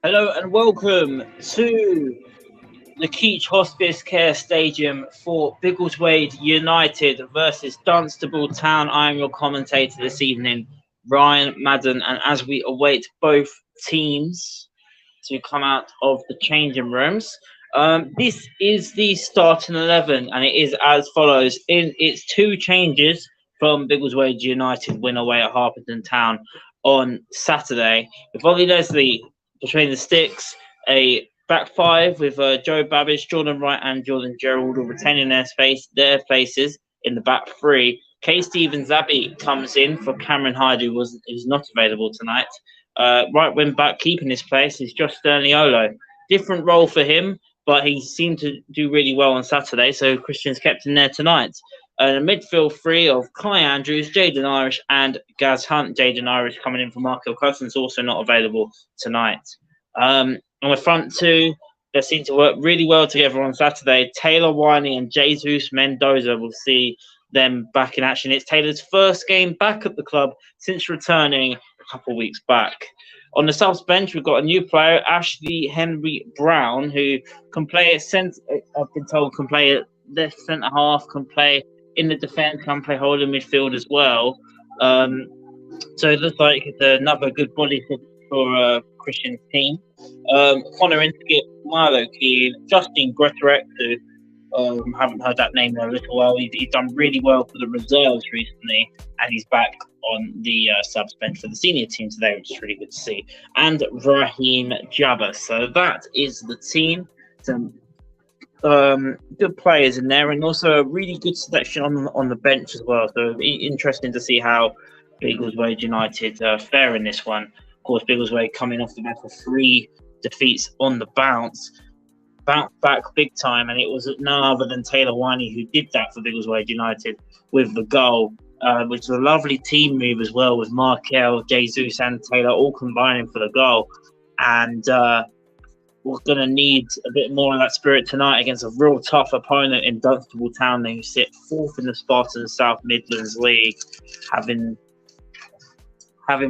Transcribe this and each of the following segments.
Hello and welcome to the Keech Hospice Care Stadium for Biggleswade United versus Dunstable Town. I am your commentator this evening, Ryan Madden, and as we await both teams to come out of the changing rooms, this is the starting 11, and it is as follows. It's two changes from Biggleswade United win away at Harpenden Town on Saturday. With Ollie Leslie between the sticks, a back five with Joe Babbage, Jordan Wright, and Jordan Gerald all retaining their places in the back three. Kay Stevens Abbey comes in for Cameron Hyde, who's not available tonight. Right wing back keeping his place is Josh Sterniolo. Different role for him, but he seemed to do really well on Saturday, so Christian's kept him there tonight. A midfield three of Kai Andrews, Jaden Irish, and Gaz Hunt. Jaden Irish coming in for Markel Cousins, also not available tonight. On the front two, they seem to work really well together on Saturday. Taylor Winey and Jesus Mendoza, will see them back in action. It's Taylor's first game back at the club since returning a couple of weeks back. On the subs bench, we've got a new player, Ashley Henry Brown, who can play at centre. I've been told can play at left centre half, can play in the defence, can play holding midfield as well. So it looks like it's another good body for Christian's team. Connor Inskip, Milo Keane, Justin Gretorek, who haven't heard that name in a little while. He's done really well for the reserves recently, and he's back on the subs bench for the senior team today, which is really good to see. And Raheem Jabba. So that is the team. Some good players in there, and also a really good selection on the bench as well. So it'll be interesting to see how Biggleswade United fare in this one. Of course, Biggleswade coming off the back of 3 defeats on the bounce back big time, and it was none other than Taylor Winey who did that for Biggleswade United with the goal, which is a lovely team move as well, with Markel, Jesus, and Taylor all combining for the goal. And we're going to need a bit more of that spirit tonight against a real tough opponent in Dunstable Town, who sit 4th in the Spartan South Midlands League, having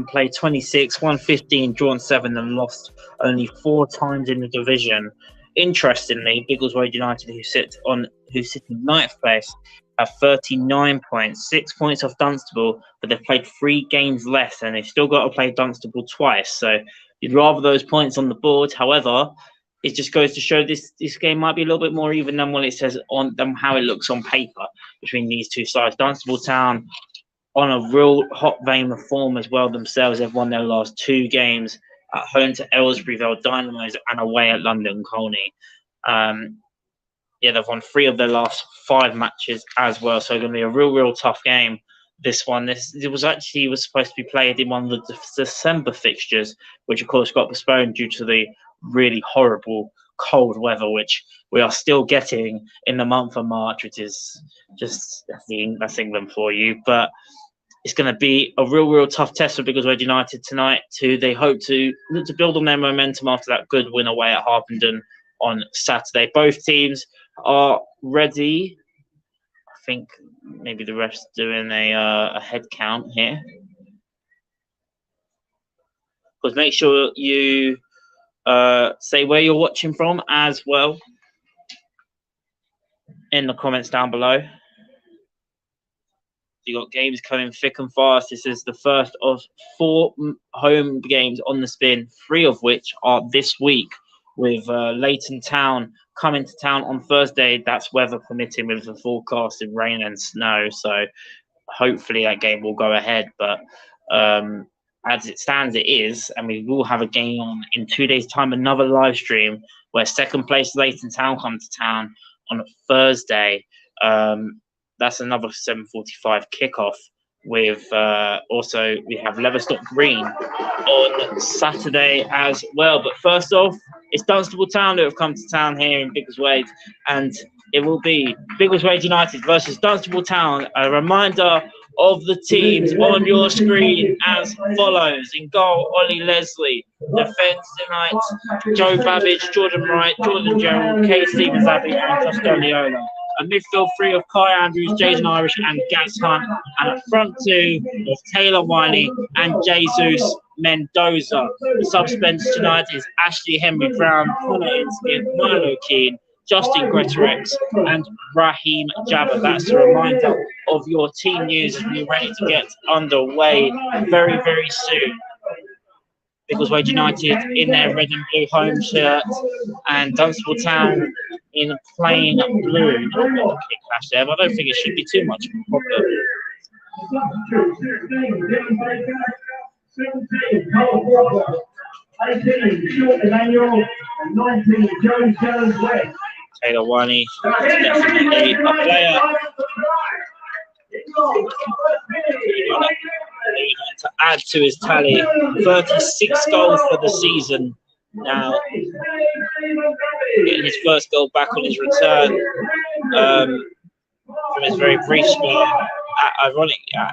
played 26, won 15, drawn 7, and lost only 4 times in the division. Interestingly, Biggleswade United, who sit in 9th place, have 39 points, 6 points off Dunstable, but they've played 3 games less, and they've still got to play Dunstable twice. So you'd rather those points on the board. However, it just goes to show this game might be a little bit more even than what it says than how it looks on paper between these two sides. Dunstable Town on a real hot vein of form as well themselves. They've won their last 2 games at home to Aylesbury Vale Dynamos and away at London Colney. They've won 3 of their last 5 matches as well. So it's going to be a real tough game. This one, it was supposed to be played in one of the December fixtures, which of course got postponed due to the really horrible cold weather, which we are still getting in the month of March, which is just that's England for you. But it's going to be a real tough test for Biggleswade United tonight. They hope to build on their momentum after that good win away at Harpenden on Saturday. Both teams are ready. I think maybe the refs doing a head count here. But make sure you say where you're watching from as well in the comments down below. You got games coming thick and fast. This is the first of 4 home games on the spin, 3 of which are this week, with Leighton Town coming to town on Thursday. That's weather permitting, with the forecast of rain and snow. So hopefully that game will go ahead. But as it stands, it is. And we will have a game on in 2 days' time, another live stream where second place Leighton Town come to town on a Thursday. That's another 7:45 kickoff. With also we have Leverstock Green on Saturday as well. But first off, it's Dunstable Town who have come to town here in Biggleswade, and it will be Biggleswade United versus Dunstable Town. A reminder of the teams on your screen as follows. In goal, Ollie Leslie. Defence tonight, Joe Babbage, Jordan Wright, Jordan Gerald, Kay Stevens-Abbey, and Tosca Leola. A midfield three of Kai Andrews, Jason Irish, and Gaz Hunt. And a front two of Taylor Wiley and Jesus Mendoza. The suspense tonight is Ashley Henry Brown, Connor Insmith, Milo Keane, Justin Greterex, and Raheem Jabba. That's a reminder of your team news as we're ready to get underway very, very soon. Biggleswade United in their red and blue home shirt, and Dunstable Town in plain blue. A bit of a kick clash there, but I don't think it should be too much of a problem. Taylor Wiley, definitely a player to add to his tally. 36 goals for the season now. Getting his first goal back on his return from his very brief spell at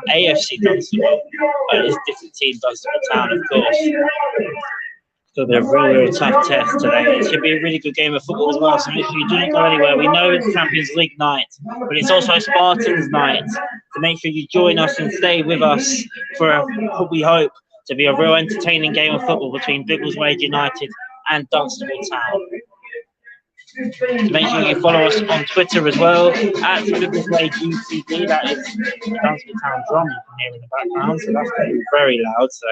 AFC Dunstable. It's a different team, Dunstable Town, of course. So they're a real tough test today. It should be a really good game of football as well. So if you do not go anywhere, we know it's Champions League night, but it's also Spartans night. So make sure you join us and stay with us for what we hope to be a real entertaining game of football between Biggleswade United and Dunstable Town. Make sure you follow us on Twitter as well at Biggleswade UCD. That is the Dunstable Town drum you can hear in the background, so that's going to be very loud. So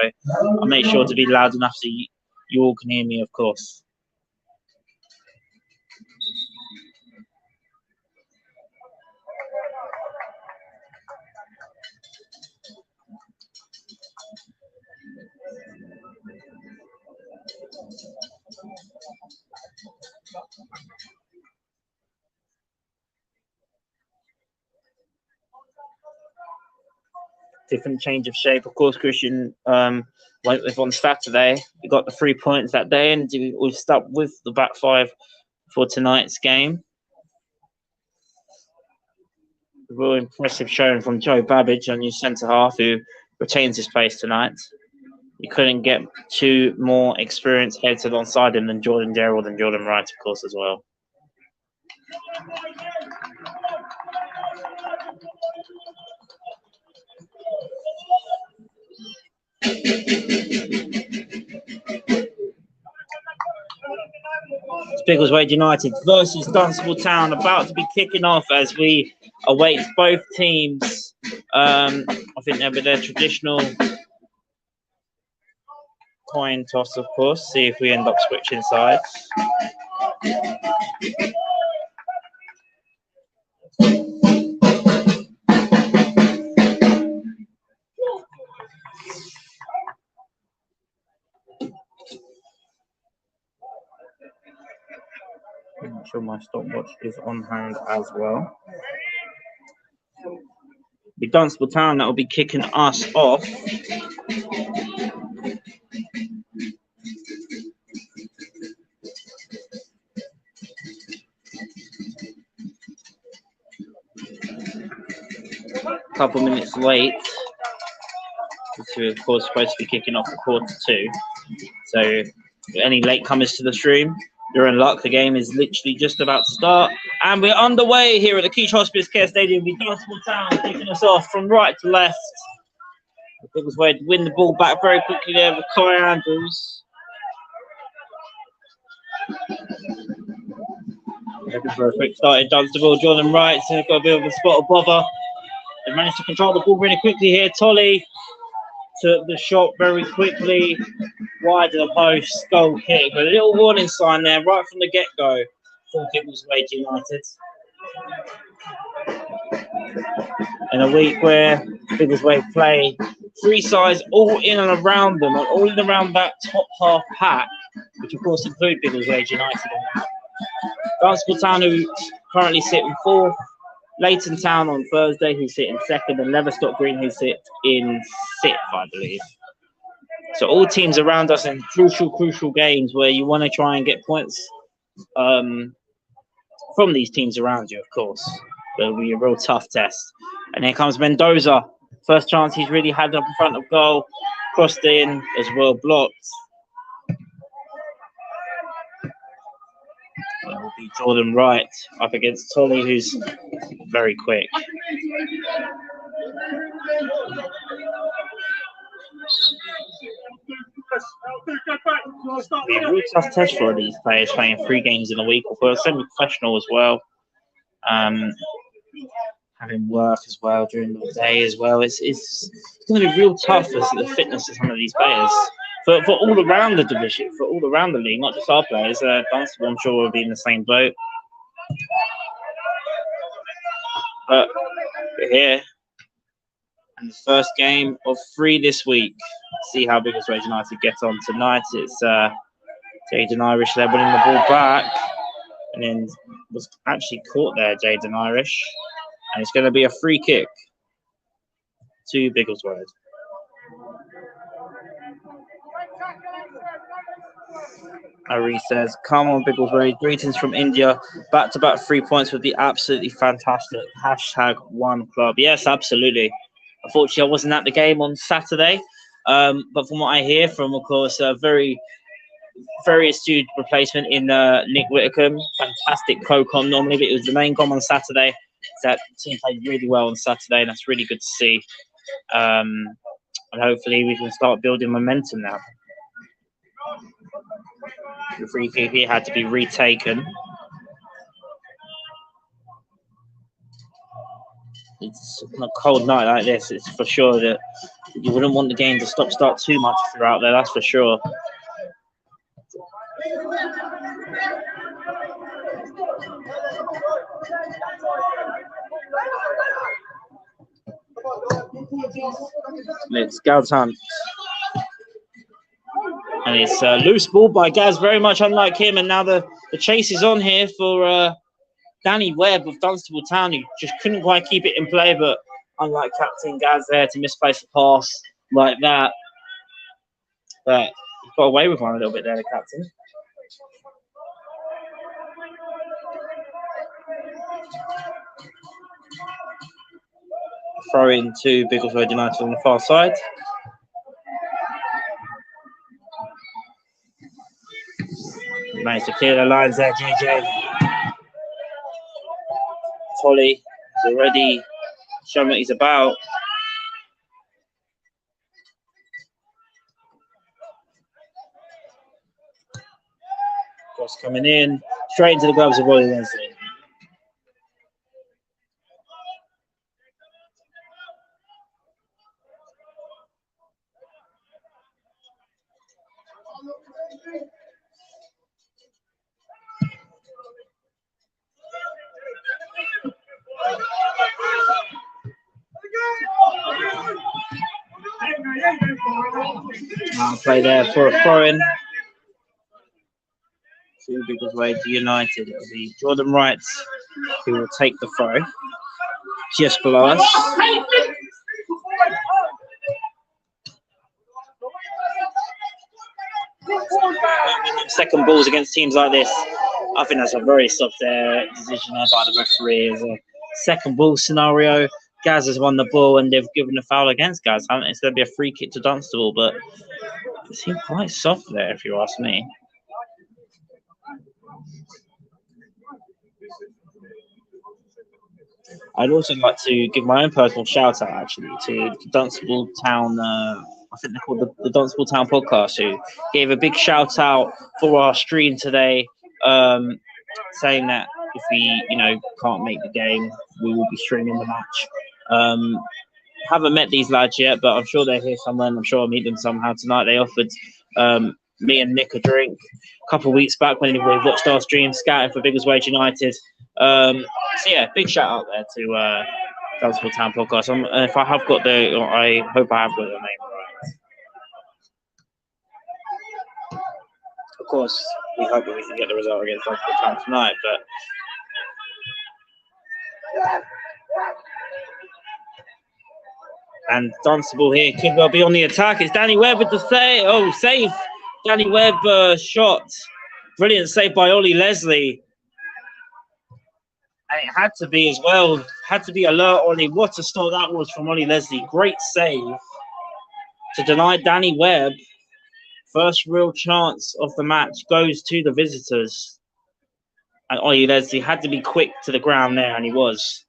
I'll make sure to be loud enough so you all can hear me, of course. Different change of shape, of course. Christian went with on Saturday. We got the 3 points that day, and we stuck with the back five for tonight's game. A real impressive showing from Joe Babbage, our new centre half, who retains his place tonight. You couldn't get two more experienced heads alongside him than Jordan Gerald and Jordan Wright, of course, as well. It's Biggleswade United versus Dunstable Town, about to be kicking off as we await both teams. I think they'll be their traditional coin toss, of course. See if we end up switching sides. I'm not sure my stopwatch is on hand as well. The Dunstable Town that will be kicking us off. A couple minutes late. We're of course supposed to be kicking off at 1:45. So any latecomers to the stream, you're in luck. The game is literally just about to start, and we're underway here at the Keech Hospice Care Stadium. The Dunstable Town kicking us off from right to left. Biggleswade win the ball back very quickly there with Kai Andrews. Looking for a quick start in Dunstable. Jordan Wright got a bit of a spot of bother. They managed to control the ball really quickly here. Tolly took the shot very quickly, wide of the post, goal kick. But a little warning sign there right from the get-go for Biggleswade United. In a week where Biggleswade play three sides all in and around them, and all in and around that top half pack, which of course include Biggleswade United in that. Dunstable Town, who currently sit in fourth, Leighton Town on Thursday, who sit in second, and Leverstock Green, who sit in sixth, I believe. So all teams around us in crucial games where you want to try and get points from these teams around you, of course. But it'll be a real tough test. And here comes Mendoza First chance he's really had up in front of goal. Crossed in as well, blocked. It will be Jordan Wright up against Tolly, who's very quick. It'll be a real tough test for these players playing 3 games in a week, or for a semi-professional as well. Having work as well during the day as well. It's going to be real tough as the fitness of some of these players. For all around the division, for all around the league, not just our players. Dunstable, I'm sure, will be in the same boat. But we're here. And the first game of 3 this week. See how Biggleswade United get on tonight. It's Jaden Irish there winning the ball back. And then was actually caught there, Jaden Irish. And it's going to be a free kick to Biggleswade. Ari says, come on, Biggleswade. Greetings from India. Back-to-back 3 points with the absolutely fantastic #1club. Yes, absolutely. Unfortunately, I wasn't at the game on Saturday. But from what I hear from, of course, a very astute replacement in Nick Whitcomb. Fantastic co-com normally, but it was the main com on Saturday. That team played really well on Saturday, and that's really good to see. And hopefully we can start building momentum now. The free kick here had to be retaken. It's on a cold night like this, it's for sure that you wouldn't want the game to start too much throughout there, that's for sure. It's Gaz Hunt. And it's a loose ball by Gaz, very much unlike him. And now the chase is on here for Danny Webb of Dunstable Town, who just couldn't quite keep it in play. But unlike Captain Gaz there to misplace a pass like that. But he got away with one a little bit there, the captain. Throw in to Biggleswade United on the far side. Managed to clear the lines there, JJ. Tolly has already shown what he's about. Cross coming in, straight into the gloves of Ollie Leslie. Play there for a throw-in to Biggleswade United. It'll be Jordan Wright who will take the throw just below us. Second balls against teams like this, I think that's a very soft decision there by the referee. As a second ball scenario, Gaz has won the ball and they've given a foul against Gaz. It's going to be a free kick to Dunstable, but it seemed quite soft there, if you ask me. I'd also like to give my own personal shout out, actually, to Dunstable Town. I think they're called the Dunstable Town Podcast, who gave a big shout out for our stream today, saying that if we, can't make the game, we will be streaming the match. Haven't met these lads yet, but I'm sure they're here somewhere, and I'm sure I'll meet them somehow tonight. They offered me and Nick a drink a couple of weeks back when we watched our stream, scouting for Biggleswade United. So yeah, big shout out there to Dunstable Town Podcast. If I have got I hope I have got their name right. Of course, we hope that we can get the result against Dunstable Town tonight, but. And Dunstable here could well be on the attack. It's Danny Webb with the save. Oh, save. Danny Webb shot. Brilliant save by Ollie Leslie. And it had to be as well. Had to be alert, Ollie. What a stop that was from Ollie Leslie. Great save to deny Danny Webb. First real chance of the match goes to the visitors. And Ollie Leslie had to be quick to the ground there, and he was.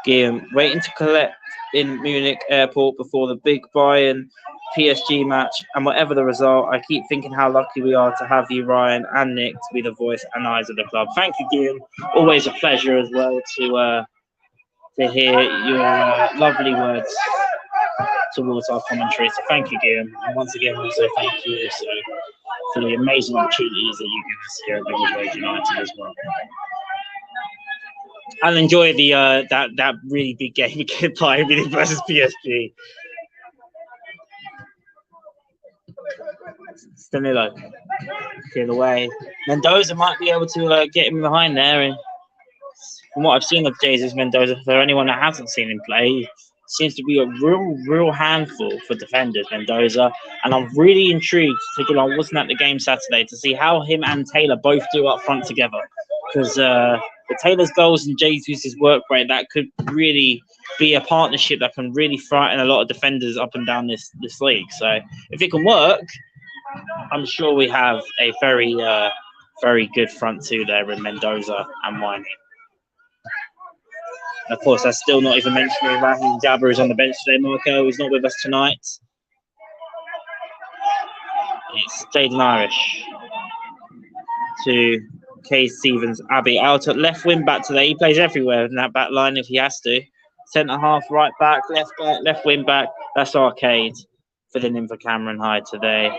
Guillaume waiting to collect in Munich airport before the big Bayern PSG match, and whatever the result, I keep thinking how lucky we are to have you, Ryan, and Nick, to be the voice and eyes of the club. Thank you, Guillaume. Always a pleasure as well to hear your lovely words towards our commentary. So thank you, Guillaume, and once again, also thank you for the amazing opportunities that you give us here at Biggleswade United as well. I'll enjoy the that really big game again, Bayern Munich versus PSG. Danilo cleared away. Mendoza might be able to get him behind there. And from what I've seen of Jesus Mendoza, for anyone that hasn't seen him play, he seems to be a real handful for defenders, Mendoza. And I'm really intrigued, particularly I wasn't at the game Saturday, to see how him and Taylor both do up front together. Because the Taylor's goals and Jesus' work rate, that could really be a partnership that can really frighten a lot of defenders up and down this league. So if it can work, I'm sure we have a very good front two there with Mendoza and Wine. Of course, that's still not even mentioning Raheem Jabber is on the bench today. Marco is not with us tonight. It's Jaden Irish to Kay Stevens, Abbey out at left wing back today. He plays everywhere in that back line if he has to. Centre half, right back, left wing back. That's Arcade filling in for Cameron Hyde today.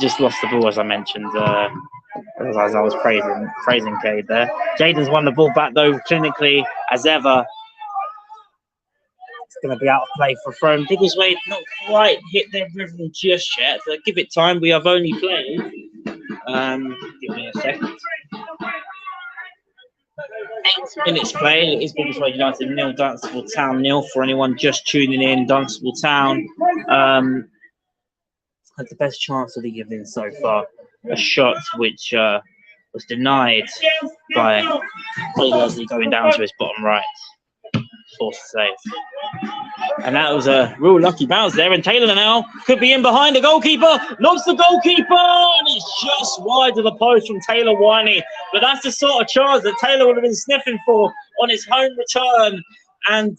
Just lost the ball, as I mentioned, as I was praising Cade there. Jaden's won the ball back though, clinically as ever. It's going to be out of play for throw. Biggleswade not quite hit their rhythm just yet. So give it time. We have only played. Give me a second. 8 minutes played. It is Biggleswade United 0, Dunstable Town 0. For anyone just tuning in, Dunstable Town had the best chance of the evening so far. A shot which was denied by Ollie Leslie going down to his bottom right. Forced to save. And that was a real lucky bounce there. And Taylor now could be in behind the goalkeeper. Knocks the goalkeeper. And it's just wide of the post from Taylor Winey. But that's the sort of chance that Taylor would have been sniffing for on his home return. And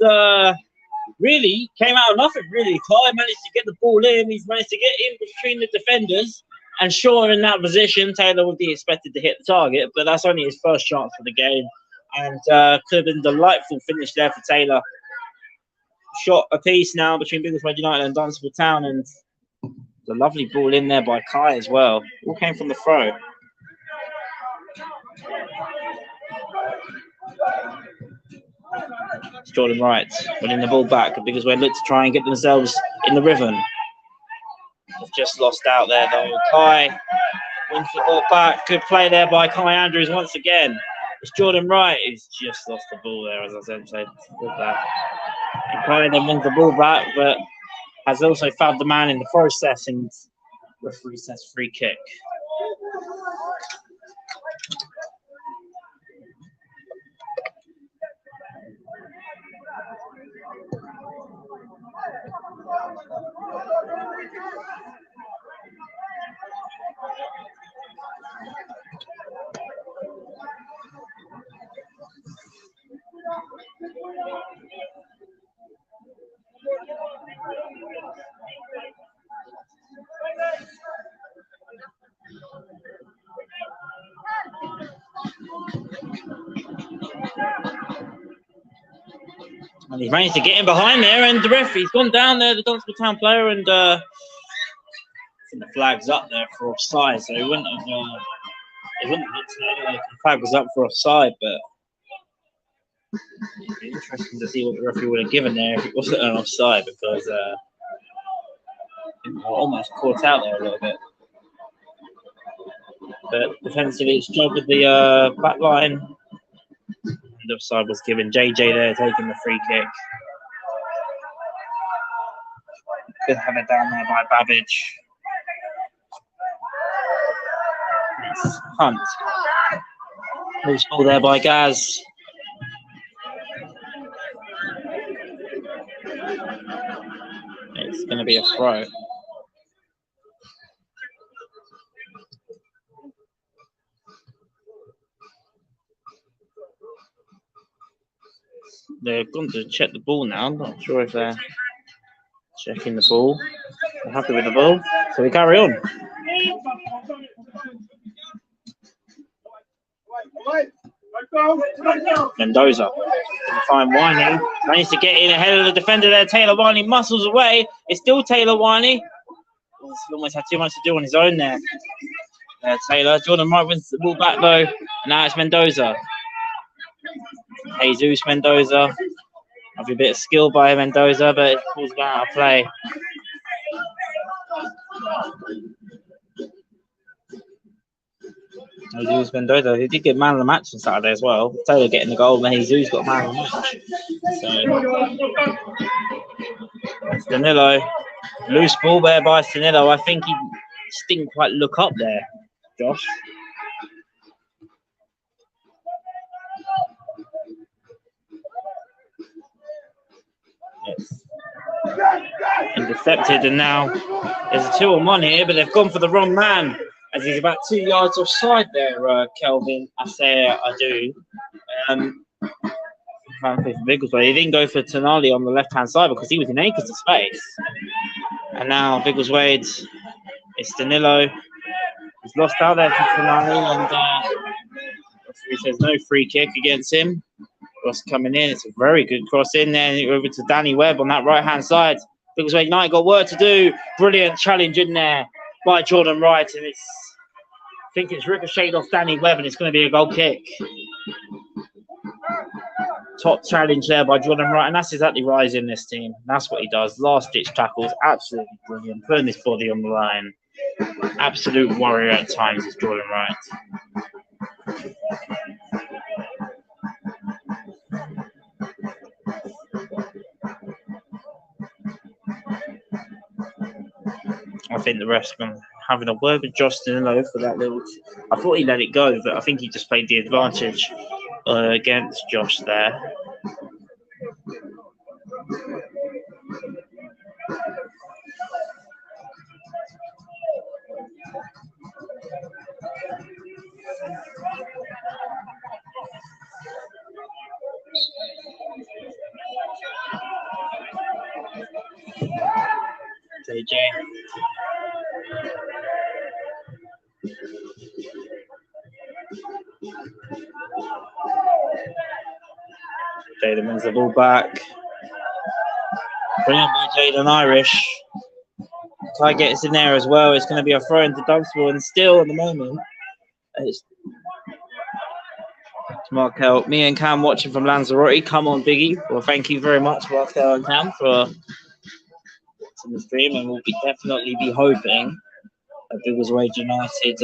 really came out of nothing, really. Kai managed to get the ball in. He's managed to get in between the defenders. And sure, in that position, Taylor would be expected to hit the target. But that's only his first chance for the game. And could have been a delightful finish there for Taylor. Shot a piece now between Biggleswade United and Dunstable Town, and the lovely ball in there by Kai as well. All came from the throw. It's Jordan Wright winning the ball back. Biggleswade look to try and get themselves in the rhythm. They've just lost out there though. Kai wins the ball back. Good play there by Kai Andrews once again. It's Jordan Wright who's just lost the ball there, as I said. So good back. And Kai then wins the ball back, but has also fouled the man in the process, and referee says free kick. And he's managed to get in behind there, and the referee's gone down there, the Dunstable Town player, and I think the flag's up there for offside, so he wouldn't have looked at it anyway. The flag was up for offside, but it'd be interesting to see what the referee would have given there if it wasn't an offside, because it almost caught out there a little bit. But defensively, it's job with the back line. The offside was given. JJ there taking the free kick. Good have it down there by Babbage. It's Hunt. Loose ball there by Gaz. It's going to be a throw. They're going to check the ball now. I'm not sure if they're checking the ball. They're happy with the ball, so we carry on. Mendoza can find Winey. Managed to get in ahead of the defender there. Taylor Winey muscles away. It's still Taylor Winey. He's almost had too much to do on his own there. Taylor. Jordan Wright wins the ball back though. And now it's Mendoza. Jesus Mendoza. Have a bit of skill by Mendoza, but it falls down out of play. Jesus Mendoza, he did get man of the match on Saturday as well. Taylor getting the goal, and Jesus got man of the match. So, Danilo, loose ball there by Danilo. I think he just didn't quite look up there, Josh. Yes. Intercepted, and now there's a 2-on-1 here, but they've gone for the wrong man. As he's about 2 yards offside there, Kelvin. I do. Biggleswade. He didn't go for Tonali on the left-hand side because he was in acres of space. And now Biggleswade, it's Danilo. He's lost out there for Tonali, and he says no free kick against him. Cross coming in. It's a very good cross in there. Over to Danny Webb on that right-hand side. Biggleswade United got work to do. Brilliant challenge in there by Jordan Wright, and I think it's ricocheted off Danny Webb, and it's going to be a goal kick. Top challenge there by Jordan Wright, and that's exactly what he's in this team. That's what he does. Last-ditch tackles, absolutely brilliant. Putting his body on the line. Absolute warrior at times is Jordan Wright. I think the ref's been having a word with Josh Danilo for that little. I thought he let it go, but I think he just played the advantage against Josh there. JJ. Jaden wins the ball back. Brilliant by Jaden Irish. Ty gets in there as well. It's going to be a throw into Dunstable, and still at the moment, it's Markel. Me and Cam watching from Lanzarote. Come on, Biggie. Well, thank you very much, Markel and Cam, for the stream, and we'll definitely be hoping that Biggleswade United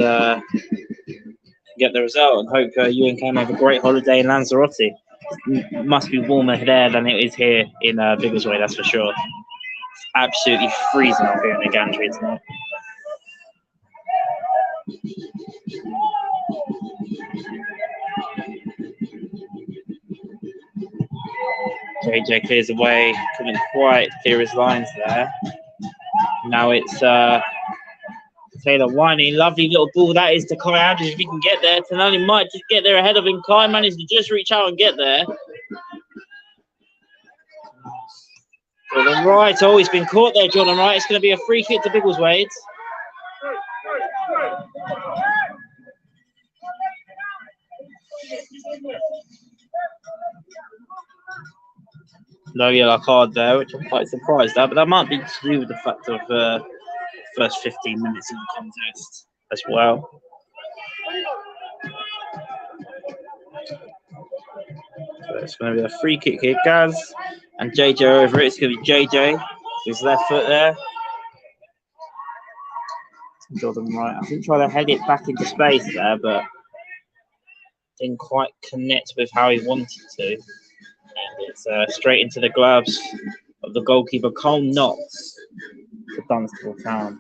get the result, and hope you and Cam have a great holiday in Lanzarote. It must be warmer there than it is here in Biggleswade, that's for sure. It's absolutely freezing up here in the gantry tonight. JJ clears away, couldn't quite clear his lines there. Now it's Taylor Winey, lovely little ball that is to Kai Andrews if he can get there. Tonali might just get there ahead of him. Kai managed to just reach out and get there. Jordan Wright, oh, he's been caught there, Jordan Wright. It's going to be a free kick to Biggleswade. No yellow card there, which I'm quite surprised at, but that might be to do with the fact of first 15 minutes of the contest as well. So it's going to be a free kick here, Gaz, and JJ over it. It's going to be JJ, his left foot there. Jordan Wright, I think, try to head it back into space there, but didn't quite connect with how he wanted to. And it's straight into the gloves of the goalkeeper, Cole Knotts, for Dunstable Town.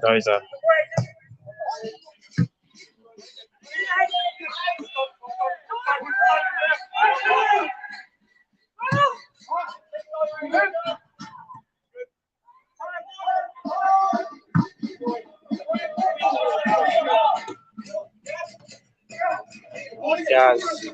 Mendoza. Jazz.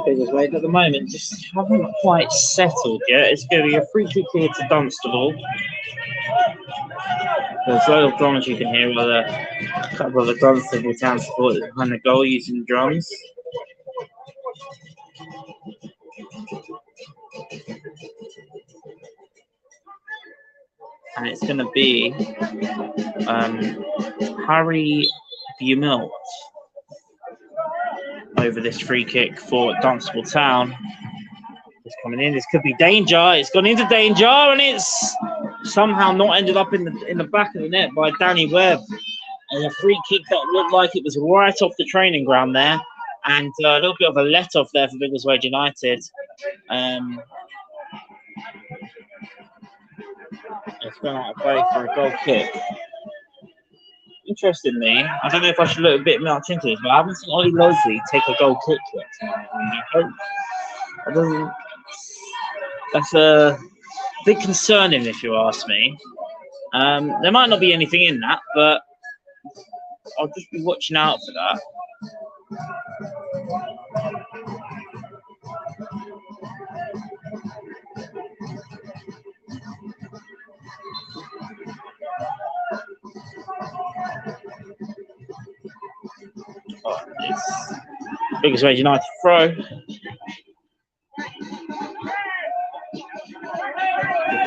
Biggleswade at the moment just haven't quite settled yet. It's going to be a free kick here to Dunstable. There's a lot of drums you can hear by a couple of the Dunstable town supporters behind the goal using the drums. And it's going to be Harry Bumelt over this free kick for Dunstable Town. It's coming in. This could be danger. It's gone into danger, and it's somehow not ended up in the back of the net by Danny Webb. And a free kick that looked like it was right off the training ground there, and a little bit of a let off there for Biggleswade United. It's gone out of play for a goal kick. Interestingly, I don't know if I should look a bit much into this, but I haven't seen Ollie Losley take a goal kick yet. That's a bit concerning, if you ask me. There might not be anything in that, but I'll just be watching out for that. It's Biggleswade United throw.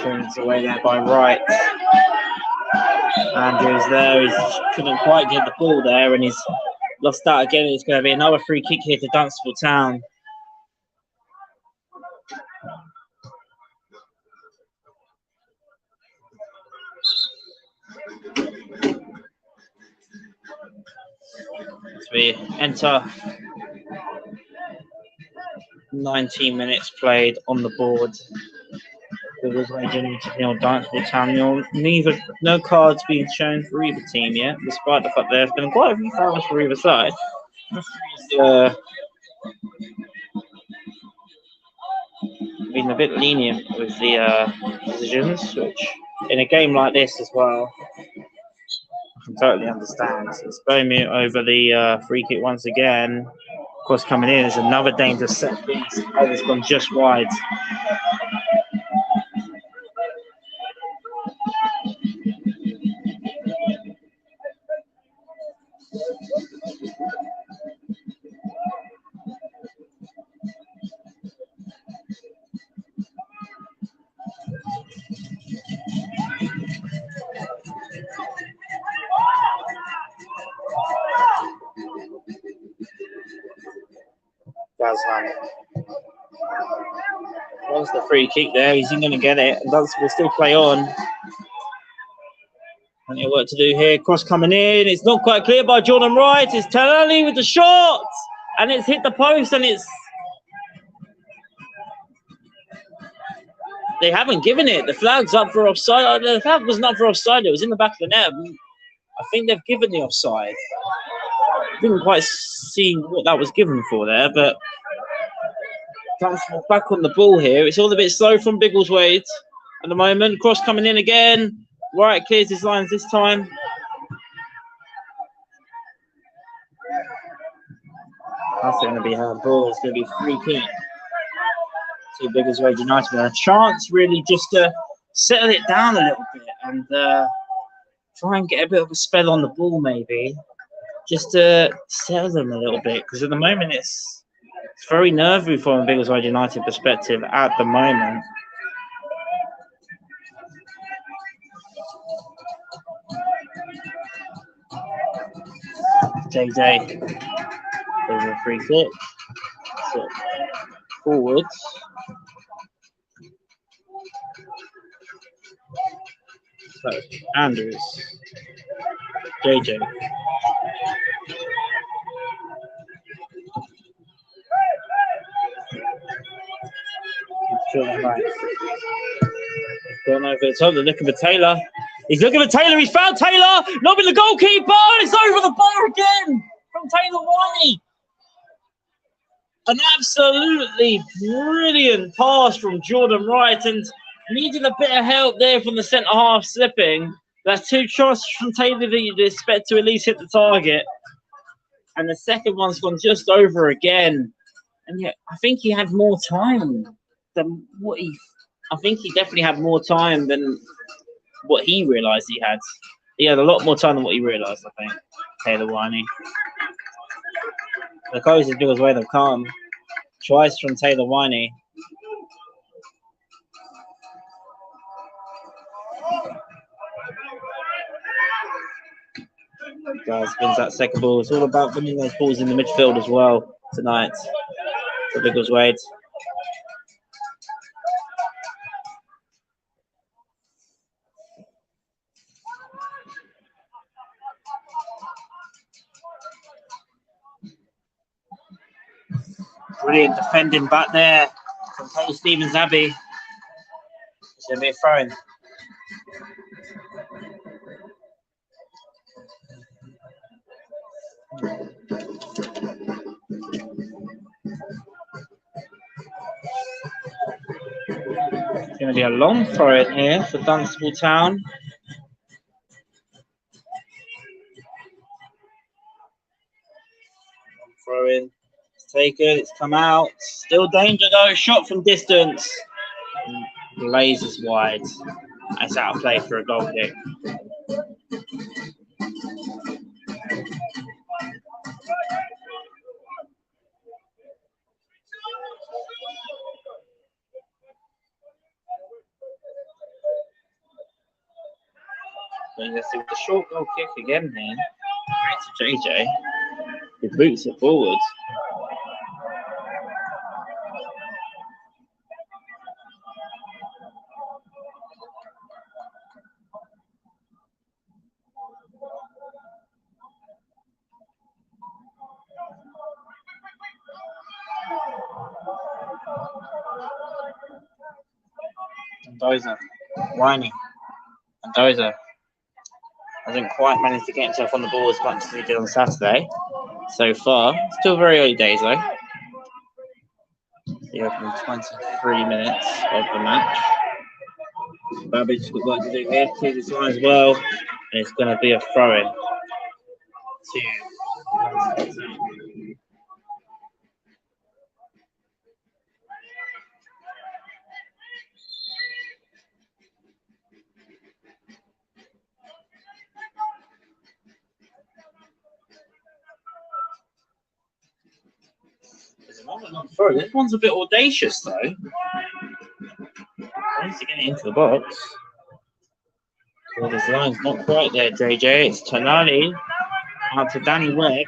Turns away there by Wright. Andrews there. He couldn't quite get the ball there, and he's lost that again. It's going to be another free kick here to Dunstable Town. As we enter 19 minutes played on the board. Biggleswade United nil, Dunstable Town nil. No cards being shown for either team yet, despite the fact there's been quite a few fouls for either side. Been a bit lenient with the decisions, which in a game like this as well, I can totally understand. It's Beaumont over the free kick once again. Of course, coming in is another dangerous set piece. It's gone just wide. Wants the free kick there. He's going to get it. Dunstable will still play on. Plenty of work to do here. Cross coming in. It's not quite clear by Jordan Wright. It's Tanali with the shot. And it's hit the post, and it's... They haven't given it. The flag's up for offside. The flag wasn't up for offside. It was in the back of the net. I think they've given the offside. Didn't quite see what that was given for there, but Dunstable back on the ball here. It's all a bit slow from Biggleswade at the moment. Cross coming in again. Wright clears his lines this time. That's going to be her ball. It's going to be free kick to Biggleswade United. A chance really just to settle it down a little bit and try and get a bit of a spell on the ball, maybe. Just to settle them a little bit, because at the moment it's very nervy from a Biggleswade United perspective at the moment. JJ over a free kick. So forwards. So, Andrews. JJ. Going over the top, they're looking for Taylor. He's looking for Taylor, he's found Taylor! Lobbing the goalkeeper! It's over the bar again from Taylor Whiney. An absolutely brilliant pass from Jordan Wright, and needed a bit of help there from the centre half slipping. That's 2 shots from Taylor that you'd expect to at least hit the target. And the second one's gone just over again. And yeah, I think he had more time than what I think he definitely had more time than what he realised he had. He had a lot more time than what he realised, I think, Taylor Whiney. The closest Biggleswade have come. Twice from Taylor Whiney. Guys, wins that second ball. It's all about winning those balls in the midfield as well tonight for Biggleswade. Brilliant defending back there from Paul Stevens Abbey. It's going to be a throw-in. It's going to be a long throw-in here for Dunstable Town. Throw-in. Taken, it's come out. Still danger though. Shot from distance. Blazes wide. That's out of play for a goal kick. Let's see the short goal kick again here. Straight to JJ. He boots it forward. Mendoza, Whiney. Mendoza hasn't quite managed to get himself on the ball as much as he did on Saturday so far. Still very early days though. The opening 23 minutes of the match. Babbage got work to do here, clear this line as well, and it's going to be a throw-in to this one's a bit audacious though. Needs to get it into the box. So this line's not quite there, JJ. It's Tonali out to Danny Webb.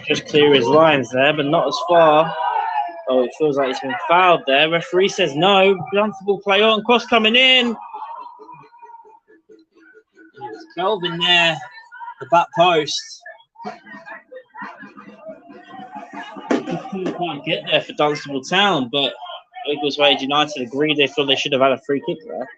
Just clear his lines there, but not as far. Oh, it feels like he's been fouled there. Referee says no. Dunstable play on. Cross coming in. It's Kelvin there. The back post. Couldn't quite get there for Dunstable Town, but Biggleswade United agreed they thought they should have had a free kick there.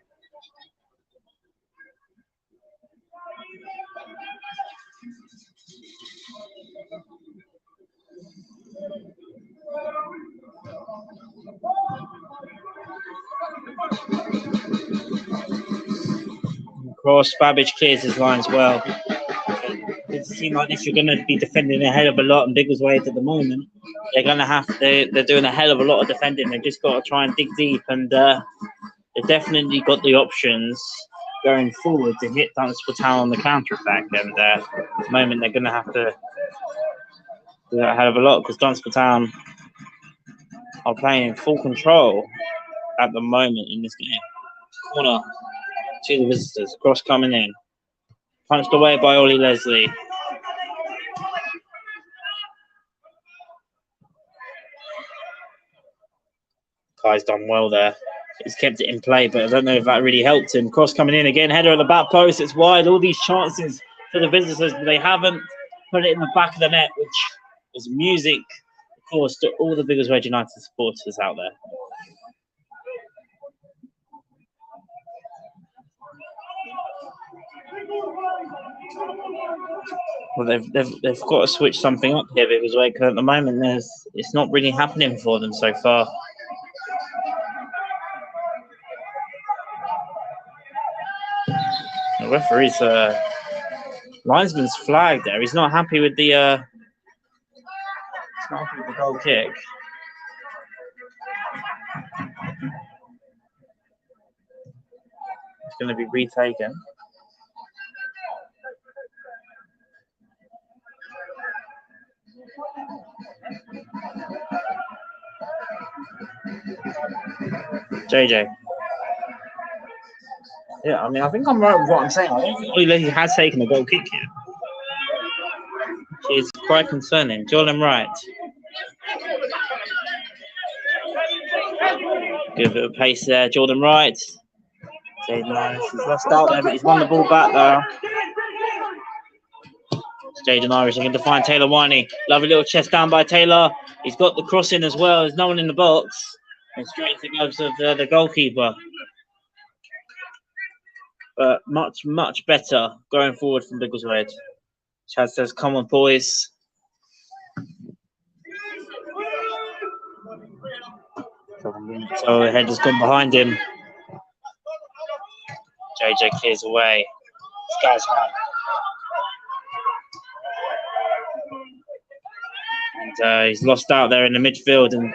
Cross, Babbage clears his lines well. It seems like if you're going to be defending a hell of a lot in Biggleswade at the moment, they're going to have they're doing a hell of a lot of defending. They've just got to try and dig deep, and they've definitely got the options going forward to hit Dunstable Town on the counter attack. And at the moment, they're going to have to do a hell of a lot because Dunstable Town are playing in full control at the moment in this game. Corner to the visitors. Cross coming in. Punched away by Ollie Leslie. Kai's done well there. He's kept it in play, but I don't know if that really helped him. Cross coming in again, header at the back post. It's wide. All these chances for the visitors, but they haven't put it in the back of the net, which is music, of course, to all the Biggleswade United supporters out there. Well, they've got to switch something up here, Biggleswade, because at the moment it's not really happening for them so far. The referee's linesman's flag there. He's not happy with the goal kick. It's going to be retaken. JJ. Yeah, I mean, I think I'm right with what I'm saying. I don't think he has taken a goal kick yet. It's quite concerning. Jordan Wright. Good bit of pace there. Jordan Wright. He's lost out there, but he's won the ball back though. Jaden Irish looking to find Taylor Winey. Lovely little chest down by Taylor. He's got the cross in as well. There's no one in the box. And straight to the gloves of the goalkeeper. But much better going forward from Biggleswade. Chad says, come on, boys. So the header's gone behind him. JJ clears away. This guy's high. And he's lost out there in the midfield. And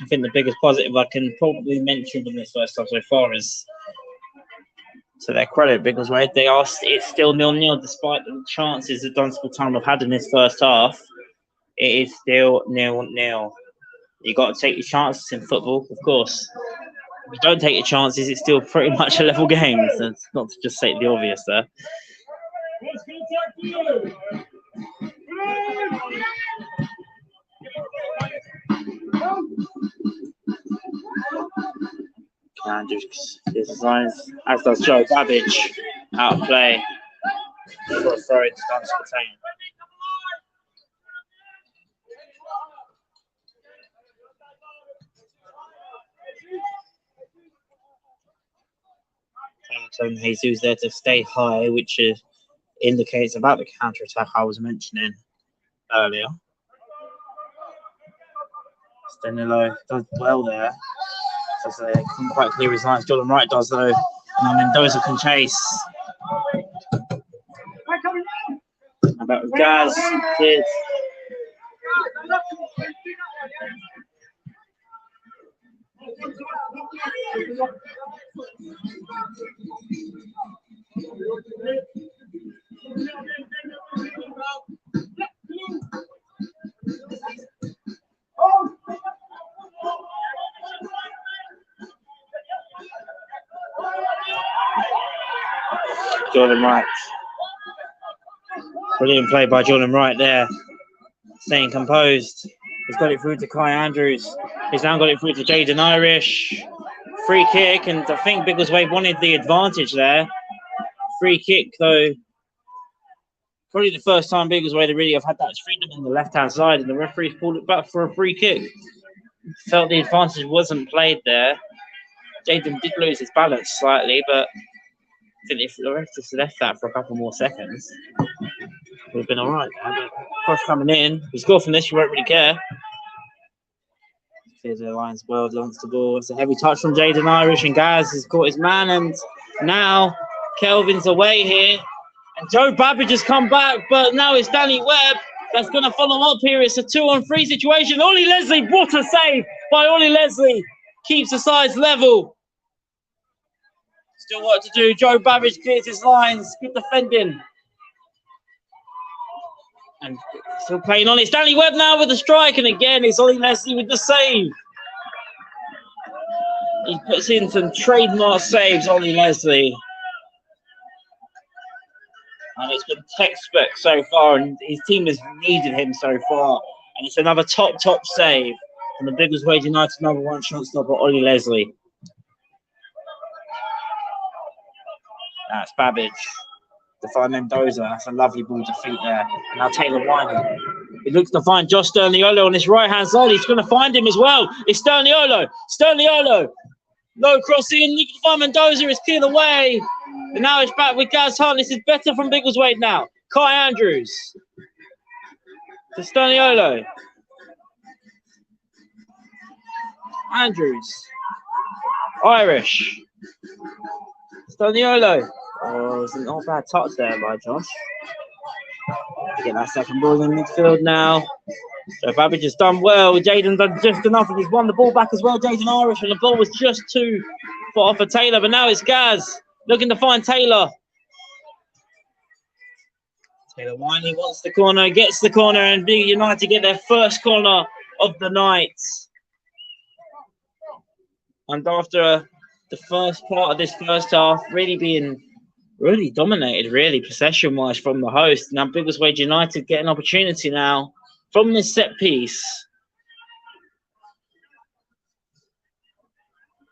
I think the biggest positive I can probably mention from this first half so far is, to their credit, Biggleswade, it's still 0-0 despite the chances that Dunstable Town have had in this first half. It is still 0-0. You've got to take your chances in football, of course. If you don't take your chances, it's still pretty much a level game. So it's not to just say the obvious there. Andrews is designs, as does Joe Babbage, out of play for a throw to Dunstable Town. Tony Jesus there to stay high, which indicates about the counter-attack I was mentioning earlier. Stenilo does well there. So they couldn't quite clear his lines. Jordan Wright does though. And Mendoza can chase. How about with Gaz? Kids. Jordan Wright. Brilliant play by Jordan Wright there. Staying composed. He's got it through to Kai Andrews. He's now got it through to Jaden Irish. Free kick, and I think Biggleswade wanted the advantage there. Free kick, though. Probably the first time Biggleswade really have had that freedom on the left-hand side, and the referee's pulled it back for a free kick. Felt the advantage wasn't played there. Jaden did lose his balance slightly, but I think if the ref just left that for a couple more seconds, would have been all right there. But cross coming in. If you score from this, you won't really care. Clears the lines well, Dunstable. It's a heavy touch from Jaden Irish, and Gaz has caught his man, and now Kelvin's away here. And Joe Babbage has come back, but now it's Danny Webb that's going to follow up here. It's a 2-on-3 situation. Ollie Leslie, what a save by Ollie Leslie. Keeps the sides level. Still work to do. Joe Babbage clears his lines. Good defending. And still playing on. It's Danny Webb now with the strike. And again, it's Ollie Leslie with the save. He puts in some trademark saves, Ollie Leslie. And it's been textbook so far, and his team has needed him so far. And it's another top save from the Biggleswade United #1 shot stopper, Ollie Leslie. That's Babbage. To find Mendoza. That's a lovely ball to feet there. Now Taylor Winey. He looks to find Josh Sterniolo on his right-hand side. He's going to find him as well. It's Sterniolo. Sterniolo. Low crossing. You can find Mendoza. It's cleared away. And now it's back with Gaz Hunt. This is better from Biggleswade now. Kai Andrews. To Sterniolo. Andrews. Irish. Sterniolo. Oh, it's not a bad touch there by Josh. Get that second ball in midfield now. So Babbage has done well. Jaden done just enough, and he's won the ball back as well. Jaden Irish, and the ball was just too far for Taylor, but now it's Gaz looking to find Taylor. Taylor Winey wants the corner, gets the corner, and Big United get their first corner of the night. And after the first part of this first half really being dominated, really, possession-wise from the host. Now Biggleswade United get an opportunity now from this set piece.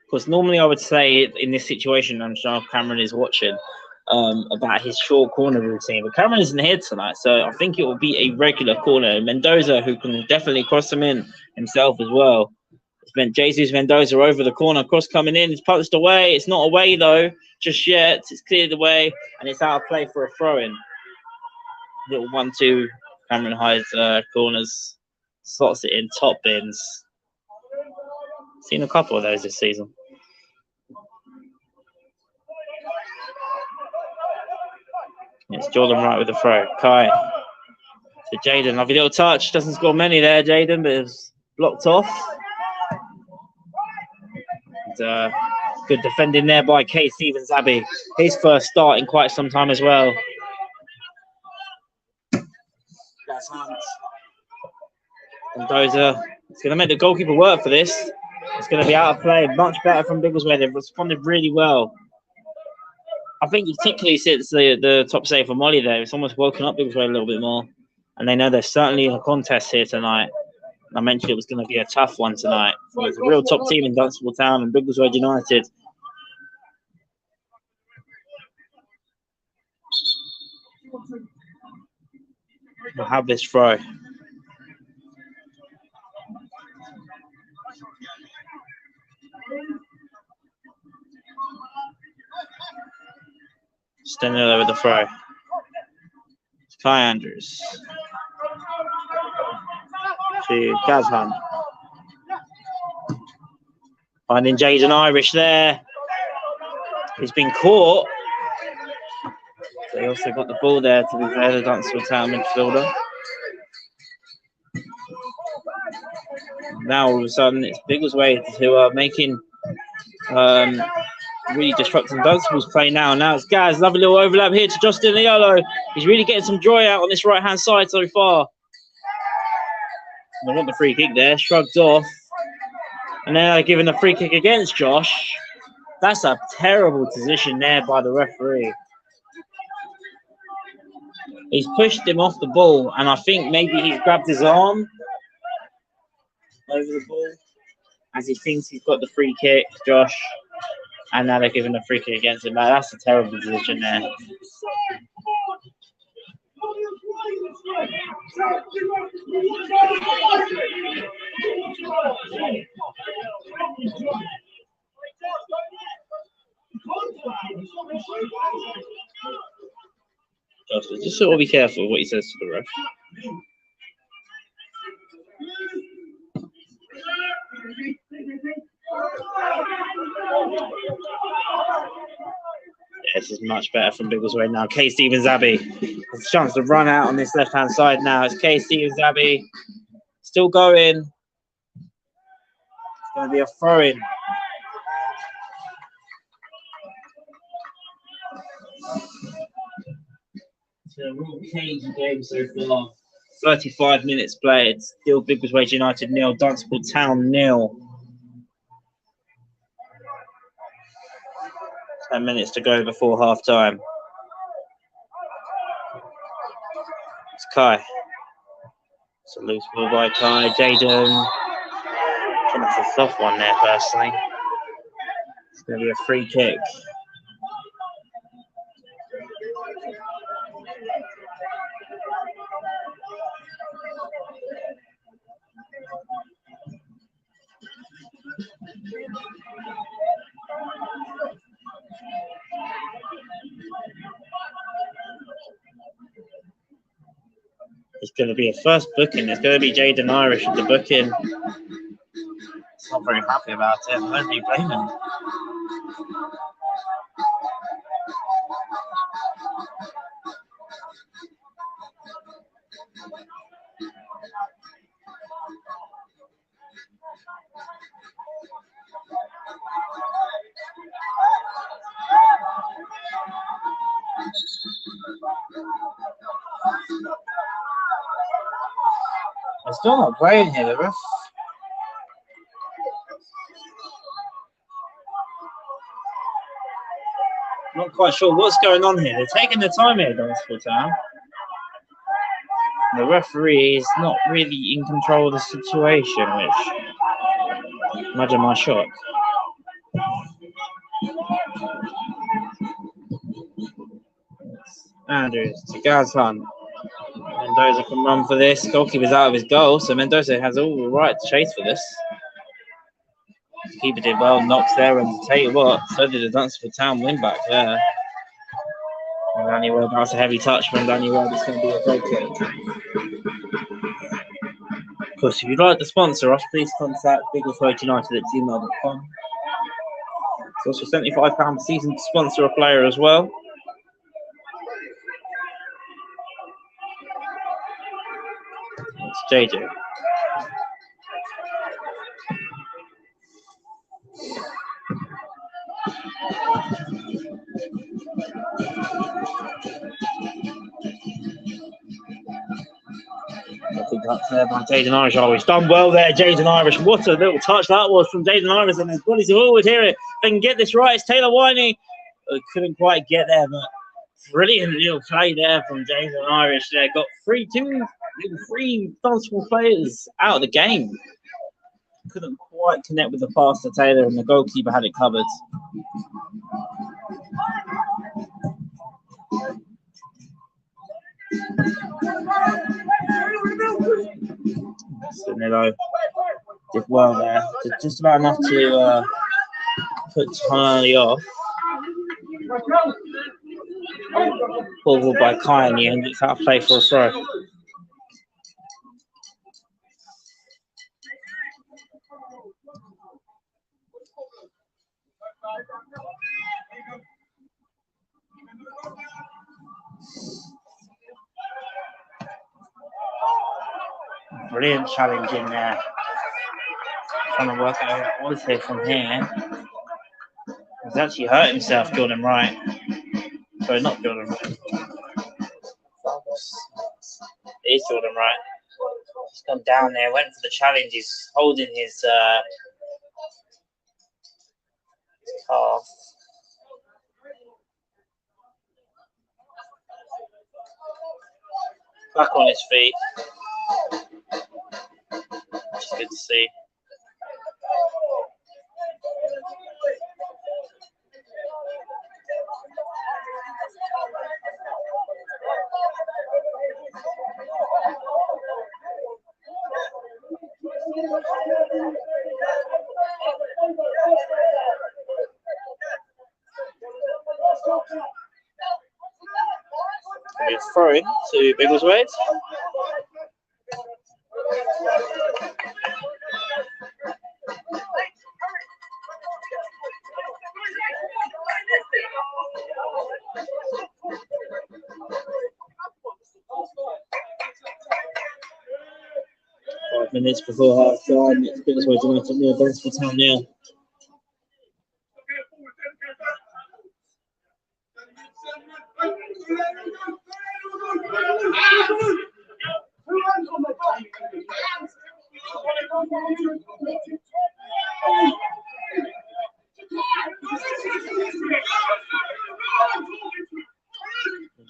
Of course, normally I would say in this situation, I'm sure Cameron is watching, about his short corner routine. But Cameron isn't here tonight, so I think it will be a regular corner. Mendoza, who can definitely cross him in himself as well. It's meant Jesus Mendoza over the corner, cross coming in, it's punched away. It's not away though, just yet. It's cleared away, and it's out of play for a throw-in. Little 1-2, Cameron hides corners, slots it in, top bins. Seen a couple of those this season. It's Jordan Wright with the throw. Kai to Jaden. Lovely little touch. Doesn't score many there, Jaden, but it's blocked off. And, good defending there by Kay Stevens Abbey. His first start in quite some time as well. That's Hunt. Mendoza. It's going to make the goalkeeper work for this. It's going to be out of play. Much better from Biggleswade. They've responded really well. I think particularly since the top save for Molly there, it's almost woken up Biggleswade a little bit more. And they know there's certainly a contest here tonight. I mentioned it was going to be a tough one tonight. So it's a real top team in Dunstable Town and Biggleswade United. We'll have this throw. Standing there with the throw. It's Kai Andrews. To Gaz Hunt. Finding Jaden Irish there. He's been caught. They also got the ball there to be fair, the Dunstable Town midfielder. Now all of a sudden it's Biggleswade who are making really disrupting Dunstable's play now. Now it's Gaz, lovely little overlap here to Justin Liolo. He's really getting some joy out on this right-hand side so far. They want the free kick there, shrugged off. And then they're giving the free kick against Josh. That's a terrible decision there by the referee. He's pushed him off the ball, and I think maybe he's grabbed his arm over the ball as he thinks he's got the free kick, Josh. And now they're giving a free kick against him. That's a terrible decision there. Just sort of be careful of what he says to the ref. Yeah, this is much better from Biggleswade now. Kay Stevens Abbey has a chance to run out on this left-hand side now. It's Kay Stevens Abbey still going. It's going to be a throw-in. It's a real cagey game so far. 35 minutes played. Still Biggleswade United 0, Dunstable Town 0. 10 minutes to go before half time. It's Kai. It's a loose ball by Kai. Jaden. I think that's a soft one there, personally. It's going to be a free kick. It's going to be a first booking. It's going to be Jaden Irish with the booking. He's not very happy about it. I don't really blame him. They're still not playing here, the ref. Not quite sure what's going on here. They're taking their time here, Dunstable Town. The referee is not really in control of the situation, which, imagine my shock. Andrews to Gazhan. Mendoza can run for this. Goalkeeper's out of his goal, so Mendoza has all the right to chase for this. Keeper did well, knocks there, and tell you what, so did the Dunstable Town win back there. And Danny Webb, that's a heavy touch from Danny Webb. It's going to be a goal kick. Of course, if you'd like to sponsor us, please contact biggleswadeunited@gmail.com. It's also £75 a season to sponsor a player as well. It's JJ. I think that's there by Jaden Irish. Oh, he's done well there, Jaden Irish. What a little touch that was from Jaden Irish, and his body's forward here. If they can get this right, it's Taylor Winey. Couldn't quite get there, but brilliant little play there from Jaden Irish. There got three Dunstable players out of the game. Couldn't quite connect with the pass to Taylor, and the goalkeeper had it covered. Danilo did well there. Did just about enough to put Tiny off. Ball by Kai in the end. It's out of play for a throw. Brilliant challenge in there. Trying to work out what was here from here. He's actually hurt himself, Jordan Wright. Sorry, not Jordan Wright. It is Jordan Wright. He's gone down there, went for the challenge. He's holding his calf. Back on his feet. Which is good to see. We're throwing to Biggleswade. Minutes before half time, it's Biggleswade United near Dunstable Town now.